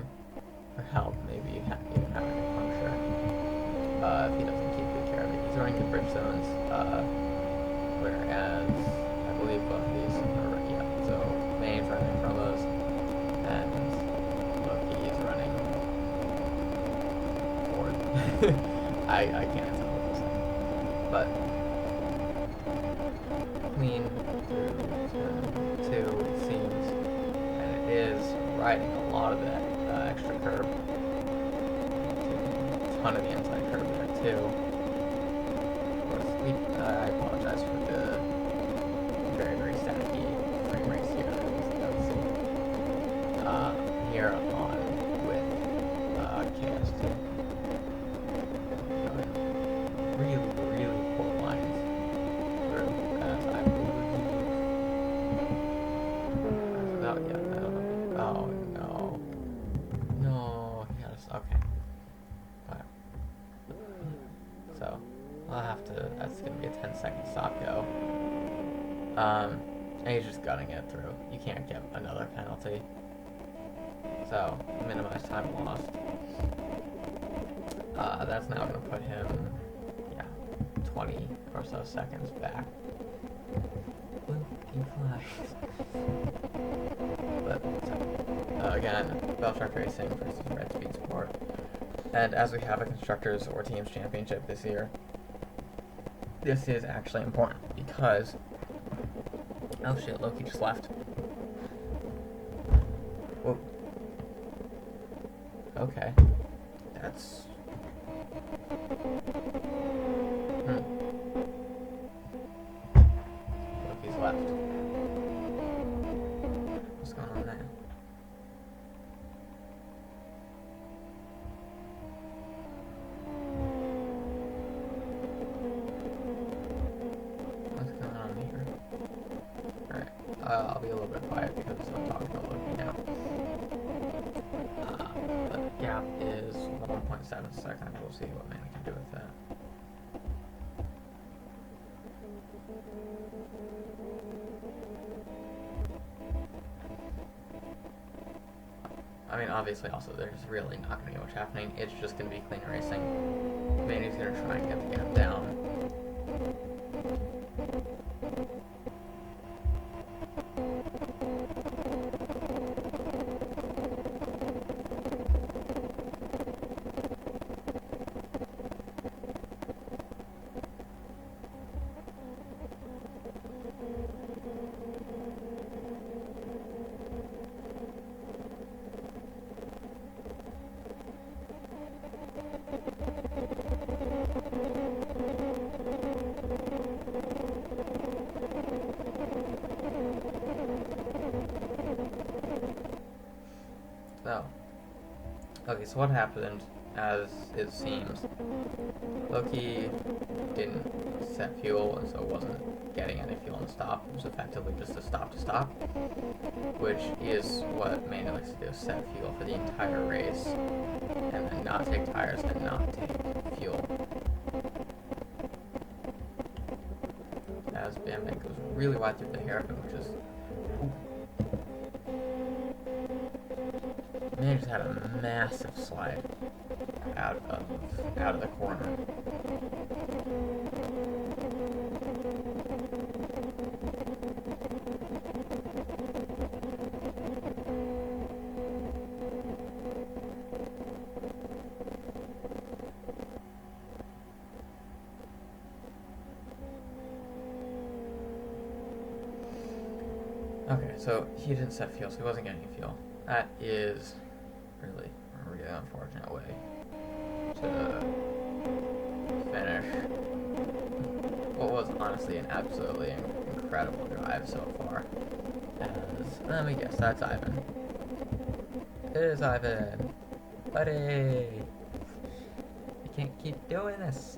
for help, maybe even having a puncture. If he doesn't keep good care of it. He's running the bridge zones, whereas I believe both of these are, yeah, so ManiG's running promos, and I can't tell what to say. But clean through turn 2, it seems, and it is riding a lot of that extra curb. A ton of the inside curb there too. Of course, I apologize for the very staticky frame rates here that was here on with KS2. Really poor lines through, as I believe. Oh no. No, he has, okay. Alright. So, I'll have to, that's gonna be a 10-second stop go. And he's just gutting it through. You can't get another penalty. So, minimize time lost. That's now gonna put him 20 or so seconds back. Blue flags. But again, Belltrack Racing versus Red Speed Sport. And as we have a Constructors or Teams Championship this year, this is actually important because, oh shit, Loci just left. Whoa. Okay. That's... Loki's left. What's going on there? What's going on? I'll be a little bit quiet because I'm talking to Loci now. The gap is 1.7 seconds. We'll see what ManiG can do with that. I mean, obviously, also, there's really not going to be much happening. It's just going to be clean racing. ManiG's going to try and get the gap down. Okay, so what happened, as it seems, Loci didn't set fuel, and so wasn't getting any fuel in the stop. It was effectively just a stop-to-stop, which is what ManiG likes to do, set fuel for the entire race, and then not take tires and not take fuel. As Bambank goes really wide through the hairpin, which is... ManiG just had a massive slide out of the corner. Okay, so he didn't set fuel, so he wasn't getting any fuel. That is really unfortunate way to finish what was honestly an absolutely incredible drive so far. As, let me guess, that's Ivan. It is Ivan. Buddy! I can't keep doing this.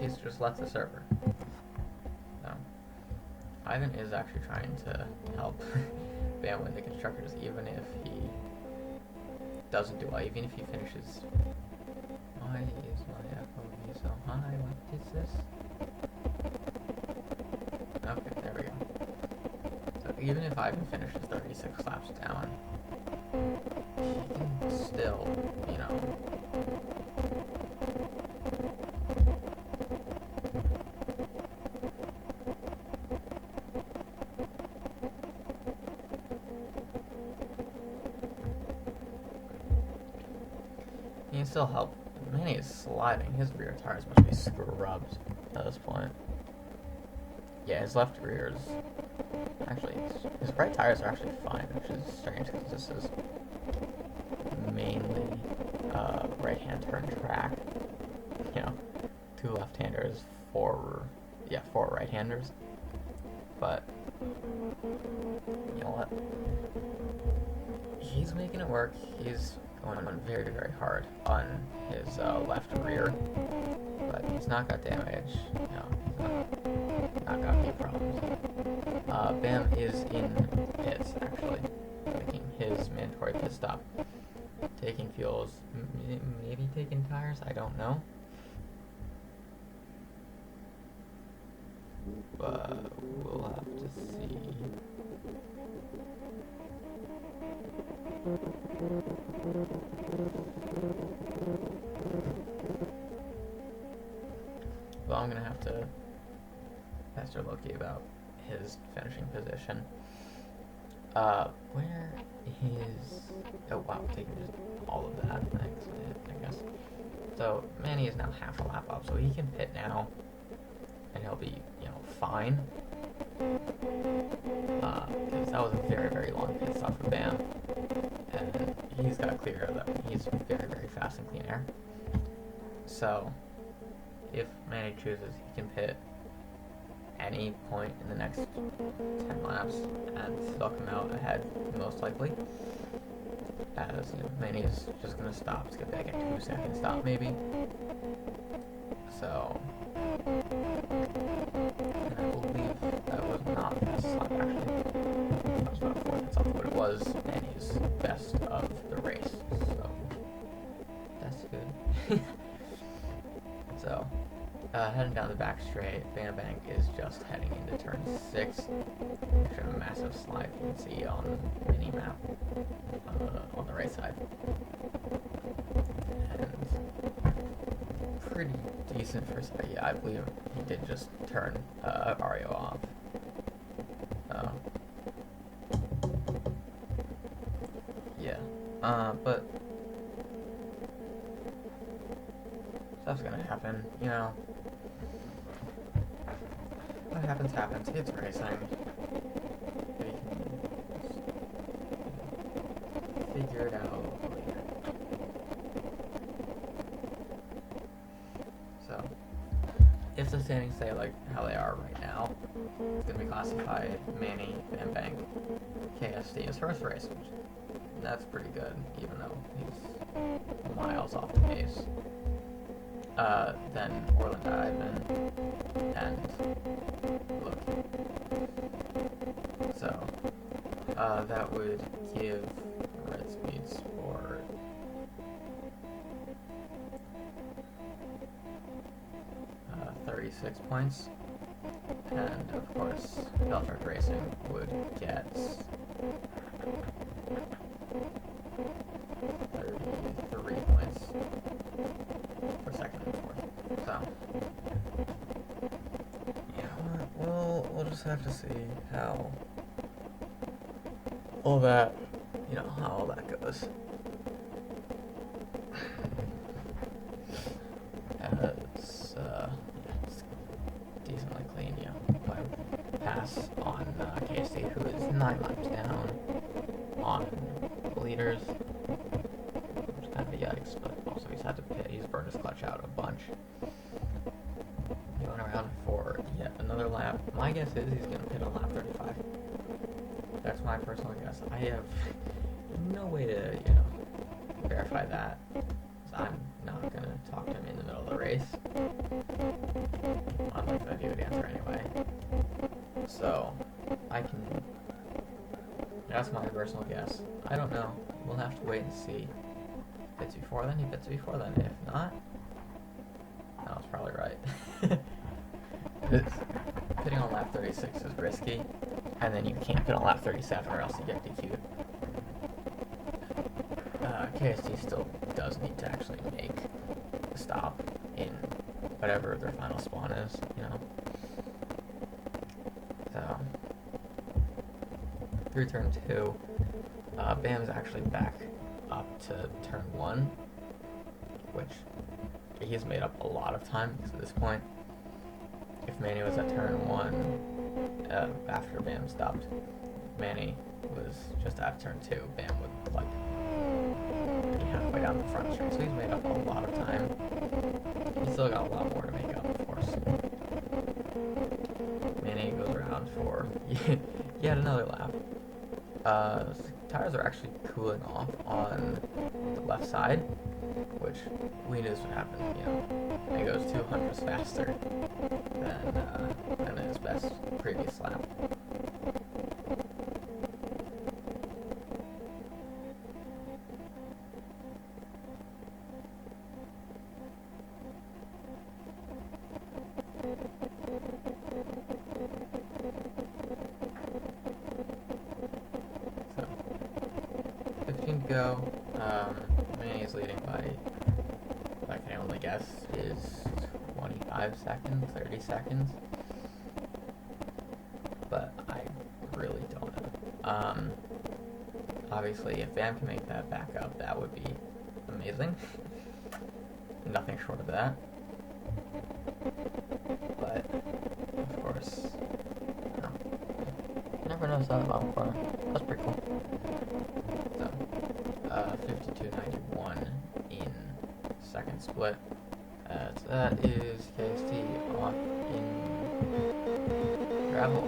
He's just left the server. So, Ivan is actually trying to help Bam win the constructors, even if he doesn't do well, even if he finishes. Why is my FOV so high? What is this? Okay, there we go. So even if Ivan finishes 36 laps down, he can still, you know, he can still help. ManiG is sliding. His rear tires must be scrubbed at this point. Yeah, his left rear is... Actually, his right tires are actually fine, which is strange because this is mainly right-hand turn track. You know, 2 left-handers, 4 right-handers. But, you know what? He's making it work. He's going very, very hard on his left rear, but he's not got damage. You know, he's not got any problems. Bam is in pits, actually, making his mandatory pit stop. Taking fuels, maybe taking tires, I don't know. But we'll have to see. Well, I'm gonna have to pester Loci about his finishing position. Where is... Oh wow, taking just all of that, I guess. So, ManiG is now half a lap up, so he can pit now, and he'll be, you know, fine. Because that was a very, very long pit stop for Bam, and he's got clear that he's very, very fast in clean air. So, if ManiG chooses, he can pit any point in the next 10 laps, and they'll come out ahead, most likely, as ManiG's just gonna stop. It's gonna be like a 2-second stop, maybe. So, and I believe that was not the best slap, actually. That was about 4 minutes off, but it was ManiG's best of the race. So, that's good. So, heading down the back straight, Bambank is just heading into turn 6. Actually, a massive slide you can see on the mini map on the right side. And pretty decent first. Yeah, I believe he did just turn Ario off. Yeah, but stuff's gonna happen, you know. What happens, happens. It's racing. We can figure it out later. So, if the standings stay like how they are right now, it's gonna be classified ManiG, Bambank, KSD as first race, which that's pretty good, even though he's miles off the pace. Then Orland Ivan and Loci. So, that would give Red Speed Sport 36 points. And of course, Belfort Racing would get 33 points for second and fourth. So, yeah, we'll just have to see how all that, how all that goes. It's decently clean, by pass on KSD, who is 9 laps down on the leaders. Which kind of a yikes, but also he's had to pit. He's burned his clutch out a bunch. He went around for yet another lap. My guess is he's going to pit on lap 35. That's my personal guess. I have no way to, verify that. I'm not going to talk to him in the middle of the race. Unlike that he would answer anyway. So, that's my personal guess. I don't know. We'll have to wait and see. Fits before then, he fits before then. If not, no, it's probably right. Pitting on lap 36 is risky, and then you can't pit on lap 37 or else you get DQ'd. KSD still does need to actually make a stop in whatever their final spawn is, So, through turn 2, Bam's actually back up to turn 1, which he's made up a lot of time to this point. If ManiG was at turn 1 after Bam stopped, ManiG was just at turn 2, Bam would be halfway down the front straight, so he's made up a lot of time. He's still got a lot more to make up, of course. ManiG goes around for yet another lap. Tires are actually cooling off on the left side, which we knew this would happen, It goes 200s faster than his best previous lap. So, 15 to go. ManiG's leading by, I can only guess, is 25 seconds, 30 seconds. But I really don't know. Obviously, if Bam can make that back up, that would be amazing. Nothing short of that. But, of course, I never noticed that about before. That's pretty cool. So, 52.91 in second split. So that is KST off in gravel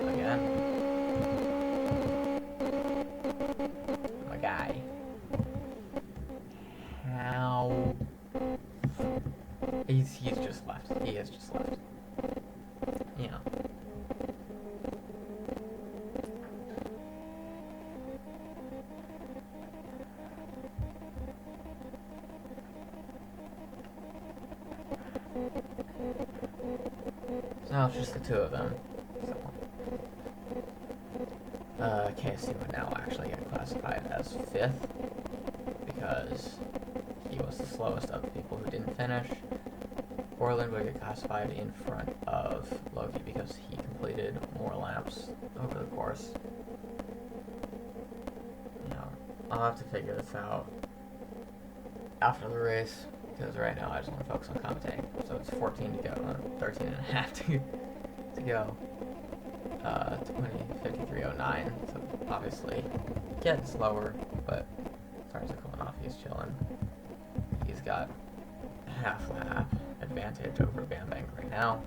again. My guy. So now it's just the two of them. So, KSC would now actually get classified as 5th because he was the slowest of the people who didn't finish. Orland would get classified in front of Loci because he completed more laps over the course. You know, I'll have to figure this out after the race because right now I just want to focus on commentating. So it's 14 to go, 13 and a half to go. 53.09, so obviously getting slower, but as far as cooling off, he's chilling. He's got half lap advantage over Bambank right now,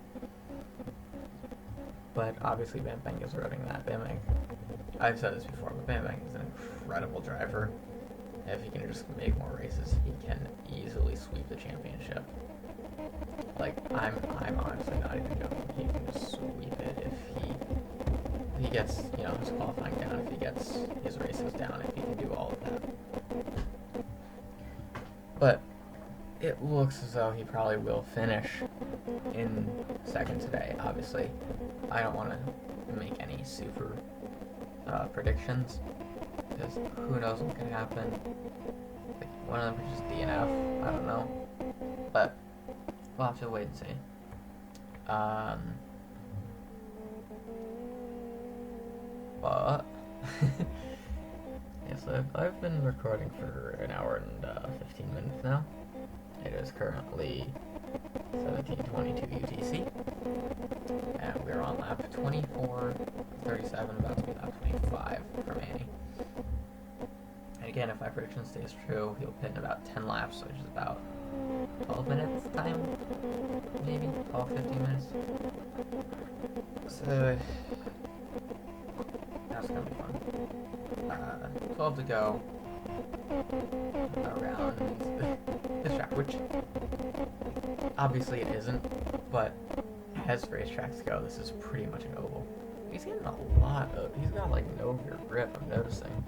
but obviously Bambank is running that. Bambank, I've said this before, but Bambank is an incredible driver. If he can just make more races, he can easily sweep the championship. Like, I'm honestly not even joking. He can just sweep it if he gets, you know, his qualifying down, if he gets his races down, if he can do all of that. But it looks as though he probably will finish in 2nd today. Obviously, I don't want to make any super predictions because who knows what can happen. Like, one of them could just DNF. I don't know, but we'll have to wait and see. But yes, I've been recording for an hour and 15 minutes now. It is currently 17:22 UTC, and we're on lap 24:37, about to be lap 25 for Manny. And again, if my prediction stays true, he'll pit in about 10 laps, which is about 12 minutes time, maybe 12-15 minutes. So that's gonna be fun. 12 to go around this track, which obviously it isn't, but as racetracks go, this is pretty much an oval. He's getting a lot of, he's got like no rear grip, I'm noticing.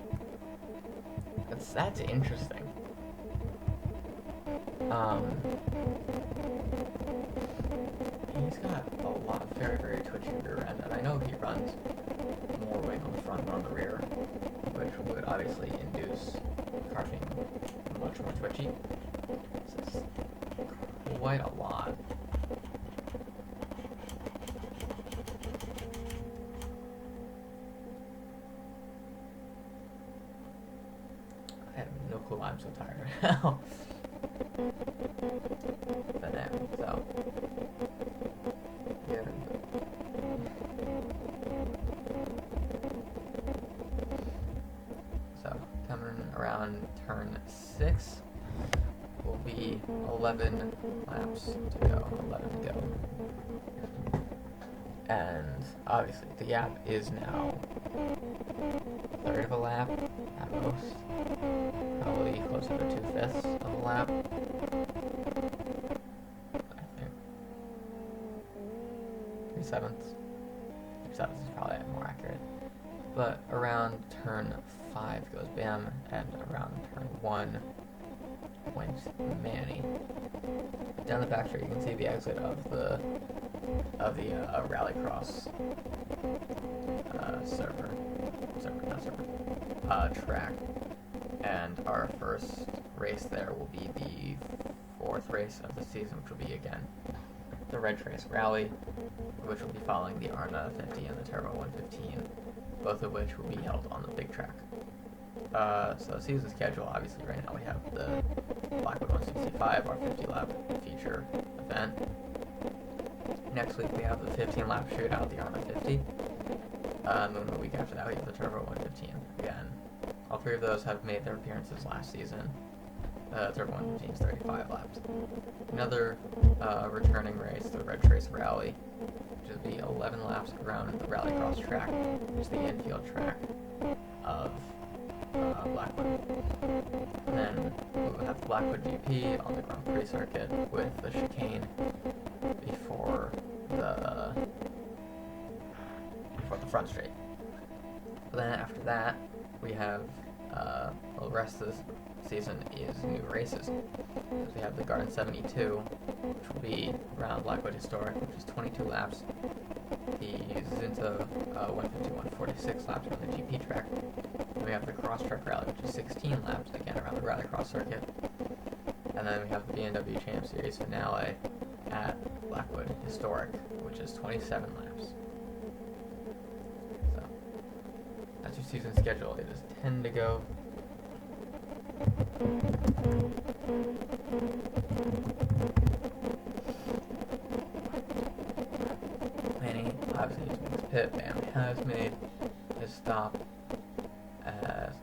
That's interesting. He's got a lot of very, very twitchy rear end, and I know he runs more weight on the front than on the rear, which would obviously induce carting much more twitchy. This is quite a lot. I have no clue why I'm so tired right now. But anyway, so yeah. So coming around turn 6 will be 11 laps to go. 11 to go. And obviously the gap is now a third of a lap at most. Probably closer to 2/5 of a lap. I think 3/7. 3/7 is probably more accurate. But around turn 5 goes Bam, and around turn 1 went Manny. Down the back straight, you can see the exit of the rallycross track. And our first race there will be the 4th race of the season, which will be again the Red Trace Rally, which will be following the Arna 50 and the Turbo 115, both of which will be held on the big track. So season schedule, obviously right now we have the Blackwood 165, our 50-lap feature event. Next week we have the 15-lap shootout, the Arna 50. And then the week after that we have the Turbo 115 again. All 3 of those have made their appearances last season. Turbo 115 is 35 laps. Another returning race, the Red Trace Rally, which will be 11 laps around the Rallycross track, which is the infield track of Blackwood. And then we'll have the Blackwood GP on the Grand Prix circuit with the chicane before the front straight. But then after that, we have well, the rest of this season is new races. So we have the Garden 72, which will be around Blackwood Historic, which is 22 laps. The Zinta 150-146 laps around the GP track. Then we have the Cross Track Rally, which is 16 laps, again around the Rallycross circuit. And then we have the BMW Champ Series finale at Blackwood Historic, which is 27 laps. So that's your season schedule. It is 10 to go. Manny obviously needs to make his pit. Bam has made his stop.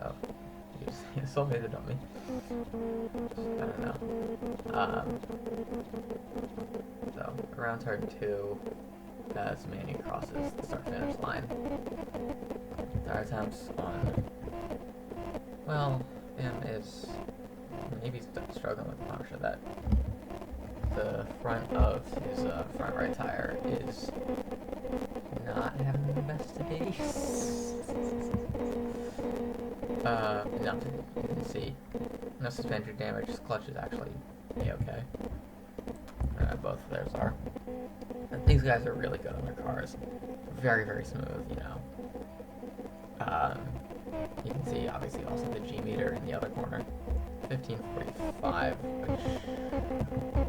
Oh, he still made the dummy. I don't know. So around turn 2, as Manny crosses the start-finish line. Tire attempts on. Well, Bam is maybe struggling with the puncture that the front of his front right tire is not having the best of days. No, you can see no suspension damage. His clutch is actually okay. Both of theirs are. And these guys are really good on their cars. Very, very smooth, you know. You can see obviously also the G meter in the other corner. 1545, which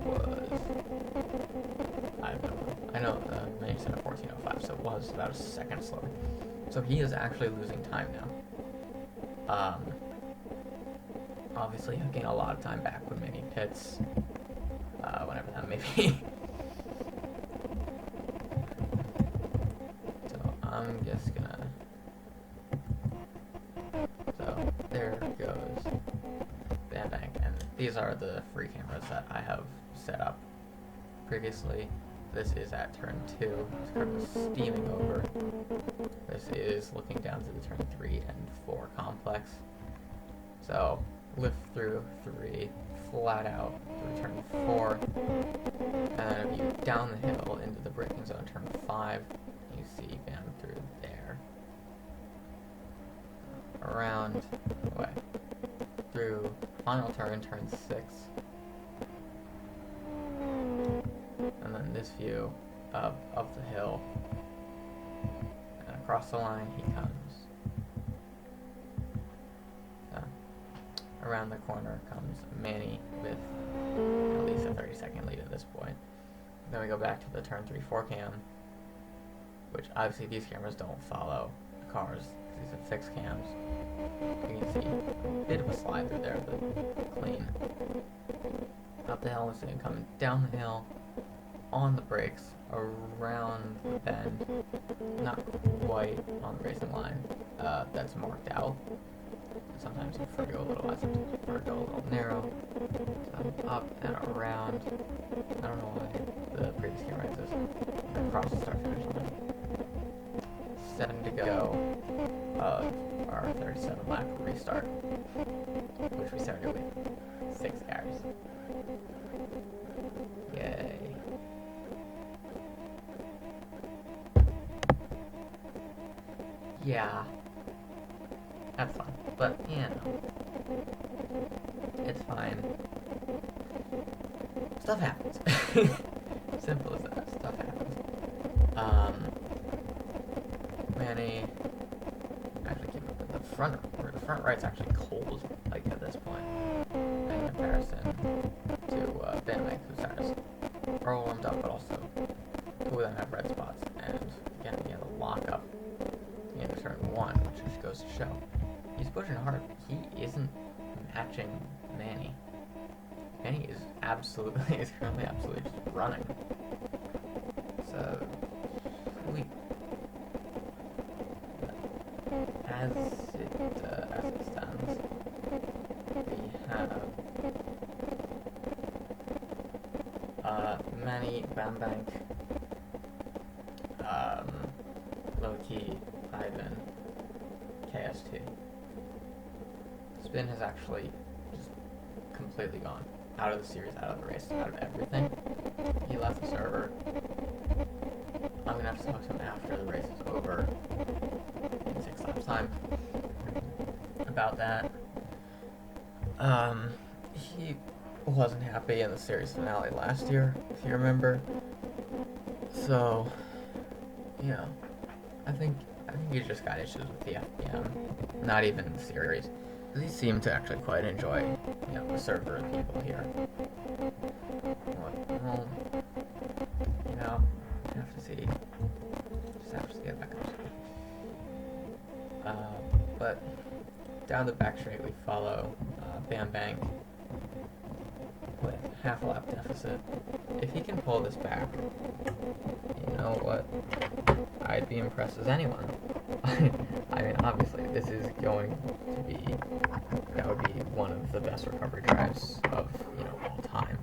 was, I know Manny said a 1405, so it was about a second slower. So he is actually losing time now. Obviously he'll gain a lot of time back when Manny pits, whenever that may be. So I'm just gonna, so there goes Bambank, and these are the free cameras that I have set up previously. This is at turn 2. This car is steaming over. This is looking down to the turn 3 and 4 complex. So lift through 3, flat out through turn 4, and then if you down the hill into the braking zone turn 5, you see Bam through there. Around, away, through final turn, turn 6. And then this view up the hill, and across the line he comes. Around the corner comes Manny with at least a 30-second lead at this point. Then we go back to the turn 3-4 cam, which obviously these cameras don't follow the cars because these are fixed cams. You can see a bit of a slide through there, but clean. Up the hill, we're seeing coming down the hill, on the brakes, around the bend, not quite on the racing line that's marked out. Sometimes you prefer to go a little wide, sometimes you prefer to go a little narrow. So up and around. I don't know why the previous camera is across the start finish line. 7 to go of our 37 lap restart, which we started with 6 cars. Yay. Yeah. That's fun. But, you know, it's fine. Stuff happens. Simple as that. Stuff happens. Manny actually came up with the front right's actually cold, like, at this point, in comparison to Bambank, whose tires are all warmed up, but also 2 of them have red spots, and again, we have a lock up in turn 1, which just goes to show. He's pushing hard. He isn't matching Manny. Manny is currently absolutely just running. So, as it stands, we have Manny, Bambank, Loci, Ivan, KST. Spin has actually just completely gone out of the series, out of the race, out of everything. He left the server. I'm gonna have to talk to him after the race is over in 6 laps time about that. He wasn't happy in the series finale last year, if you remember. So, yeah, I think he's just got issues with the FPM, not even the series. He seemed to actually quite enjoy, the server and people here. Well, have to see. Just have to see how that goes. But down the back straight, we follow Bambank with half a lap deficit. If he can pull this back, you know what? I'd be impressed as anyone. I mean, obviously, this is going to be, that would be one of the best recovery drives of, all time.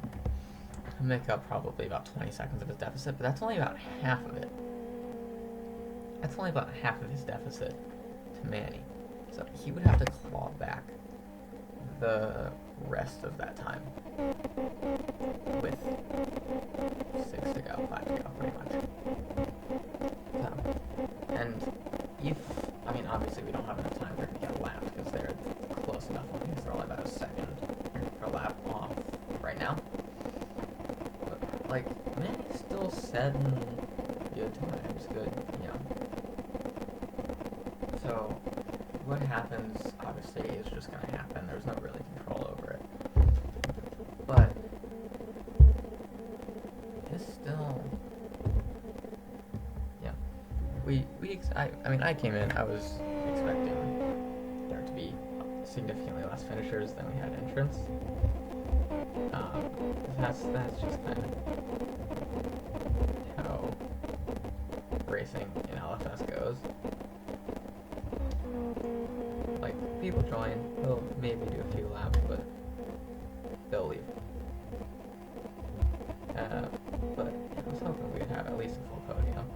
He'll make up probably about 20 seconds of his deficit, but that's only about half of it. That's only about half of his deficit to Manny. So he would have to claw back the rest of that time with 6 to go, 5 to go, pretty much. Obviously we don't have enough time for him to get a lap because they're close enough on because they're only about a second per lap off right now. But, Manny's still setting good times, good, So, what happens, obviously, is just going to happen. There's no really control over it. But, it's still... I came in, I was expecting there to be significantly less finishers than we had entrants. That's just kind of how racing in LFS goes. People join, they'll maybe do a few laps, but they'll leave. But I was hoping we'd have at least a full podium.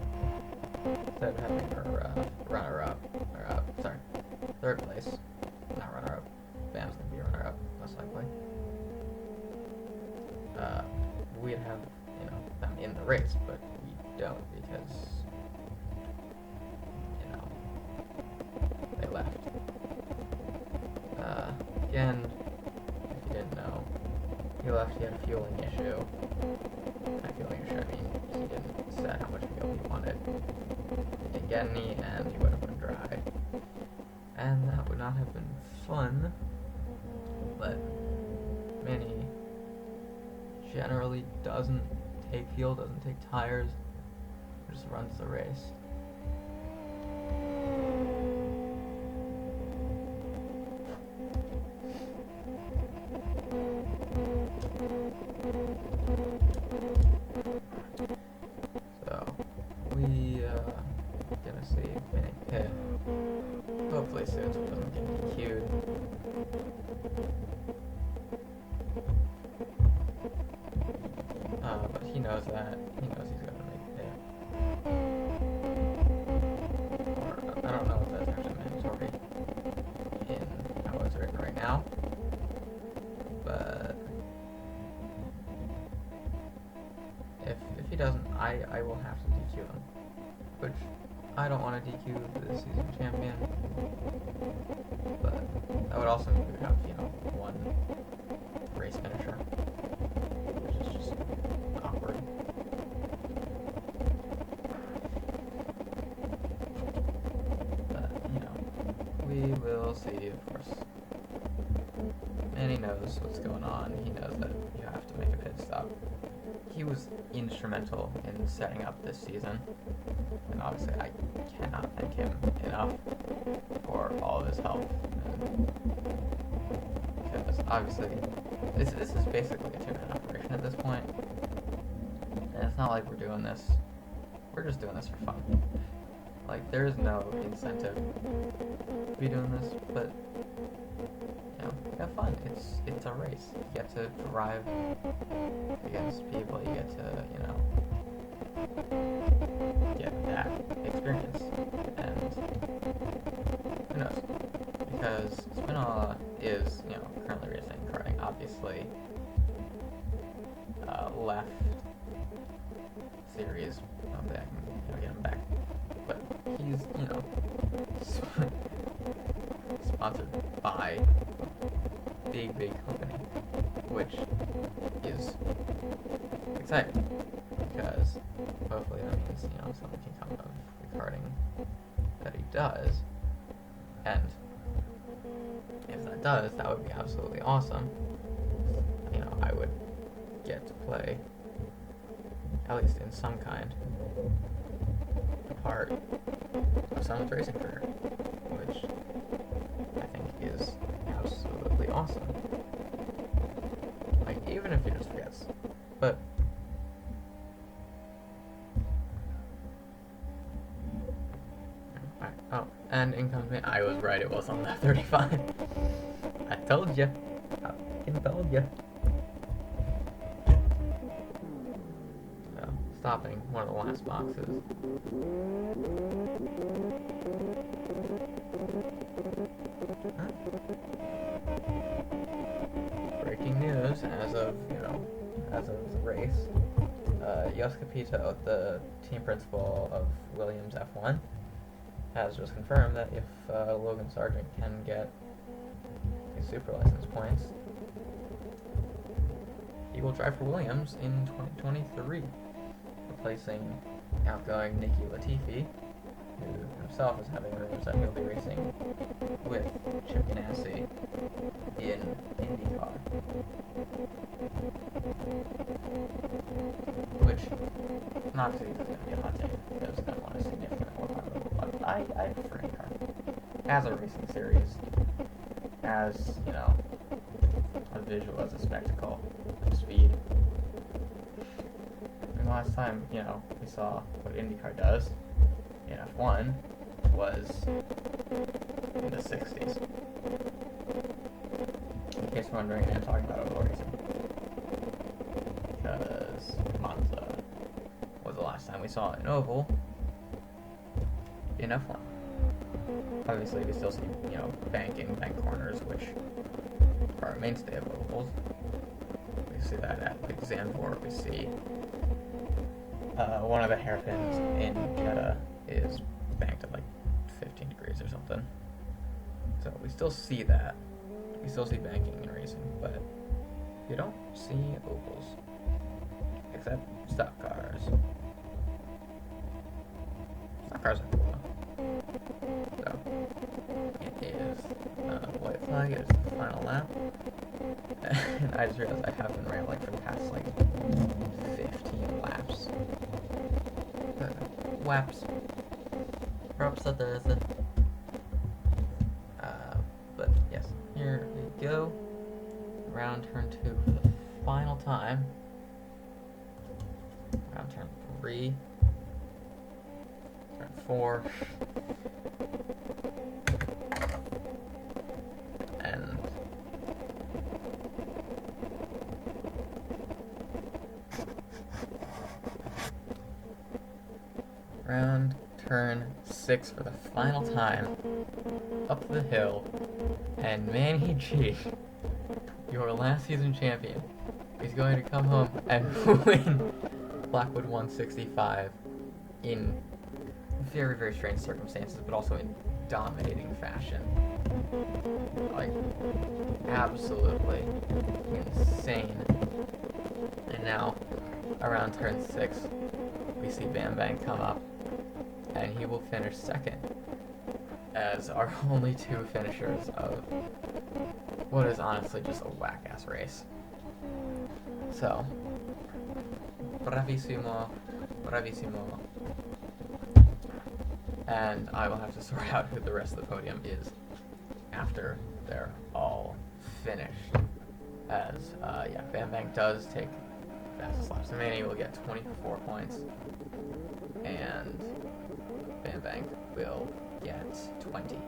Instead of having her runner-up, third place, not runner-up. Bam's gonna be runner-up, most likely. We'd have, them in the race, but we don't because, they left. Again, if you didn't know, he left, he had a fueling issue. By fueling issue, I mean, he didn't set how much fuel he wanted. He didn't get any, and he would have been dry. And that would not have been fun, but Manny generally doesn't take fuel, doesn't take tires, just runs the race. So, we gonna see Manny pit. Hopefully soon so it doesn't get DQ'd. But he knows that. He knows he's gonna make pit. Or, I don't know if that's actually mandatory in how it's written right now. But if he doesn't, I will have to DQ him. Which I don't want to DQ the season champion. But that would also mean we would have, one race finisher. Which is just awkward. But, we will see, of course. And he knows what's going on. He knows that you have to make a pit stop. He was instrumental in setting up this season. And obviously I cannot thank him enough for all of his help. Because obviously this is basically a two-man operation at this point. And it's not like we're doing this. We're just doing this for fun. There is no incentive to be doing this, but have fun. It's a race. You get to drive against people. You get to, get that experience. And who knows? Because sBinalla is, currently racing karting. Obviously, left series. Hopefully I can, get him back. But he's, sponsored by big company, which is exciting because hopefully that means something can come of the karting that he does, and if that does, that would be absolutely awesome. I would get to play, at least in some kind, a part of someone's racing career, which I think is absolutely awesome. Like, even if he just forgets. But oh, and in comes me. I was right, it was on lap 35. I told you. I fucking told you. So, stopping one of the last boxes. Huh? Breaking news as of the race. Jos Capito, the team principal of Williams F1, has just confirmed that if Logan Sargent can get his super license points, he will drive for Williams in 2023, replacing outgoing Nicky Latifi, who himself is having rumors that he'll be racing with Chip Ganassi in IndyCar. Which, not to say it's going to be a hot take, because I want to significantly more power, but I prefer IndyCar. As a racing series, as, a visual, as a spectacle, of speed. And the last time, we saw what IndyCar does in F1 was in the 60s. In case you're wondering, I'm talking about oval racing. Because Monza was the last time we saw an oval in F1. Obviously, we still see, banking, bank corners, which are a mainstay of ovals. We see that at, Zandvoort. We see one of the hairpins in Jeddah is banked at 15 degrees or something. So we still see that. We still see banking in racing, but you don't see ovals. Except stock cars. Stock cars are cool. So it is white flag, it is the final lap. And I just realized I have been rambling for the past 15 laps. Waps. But yes, here we go. Round turn 2 for the final time. Round turn 3. Turn 4. And round turn 6 for the final time. Up the hill. And ManiG, your last season champion, is going to come home and win Blackwood 165 in very, very strange circumstances, but also in dominating fashion. Absolutely insane. And now, around turn 6, we see Bambank come up, and he will finish second as our only 2 finishers of what is honestly just a whack-ass race. So, bravissimo, bravissimo. And I will have to sort out who the rest of the podium is after they're all finished. As, Bambank does take fastest laps. So Manny will get 24 points, and Bambank will get 20.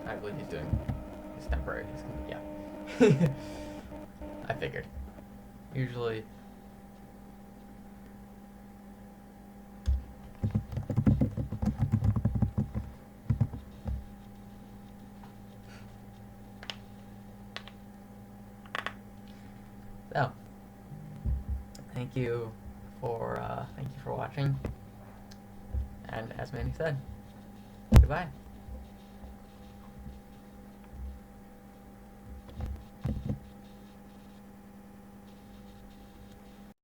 I believe he's doing his temporary. Yeah. I figured. Usually. So, thank you for watching. And as Manny said, goodbye.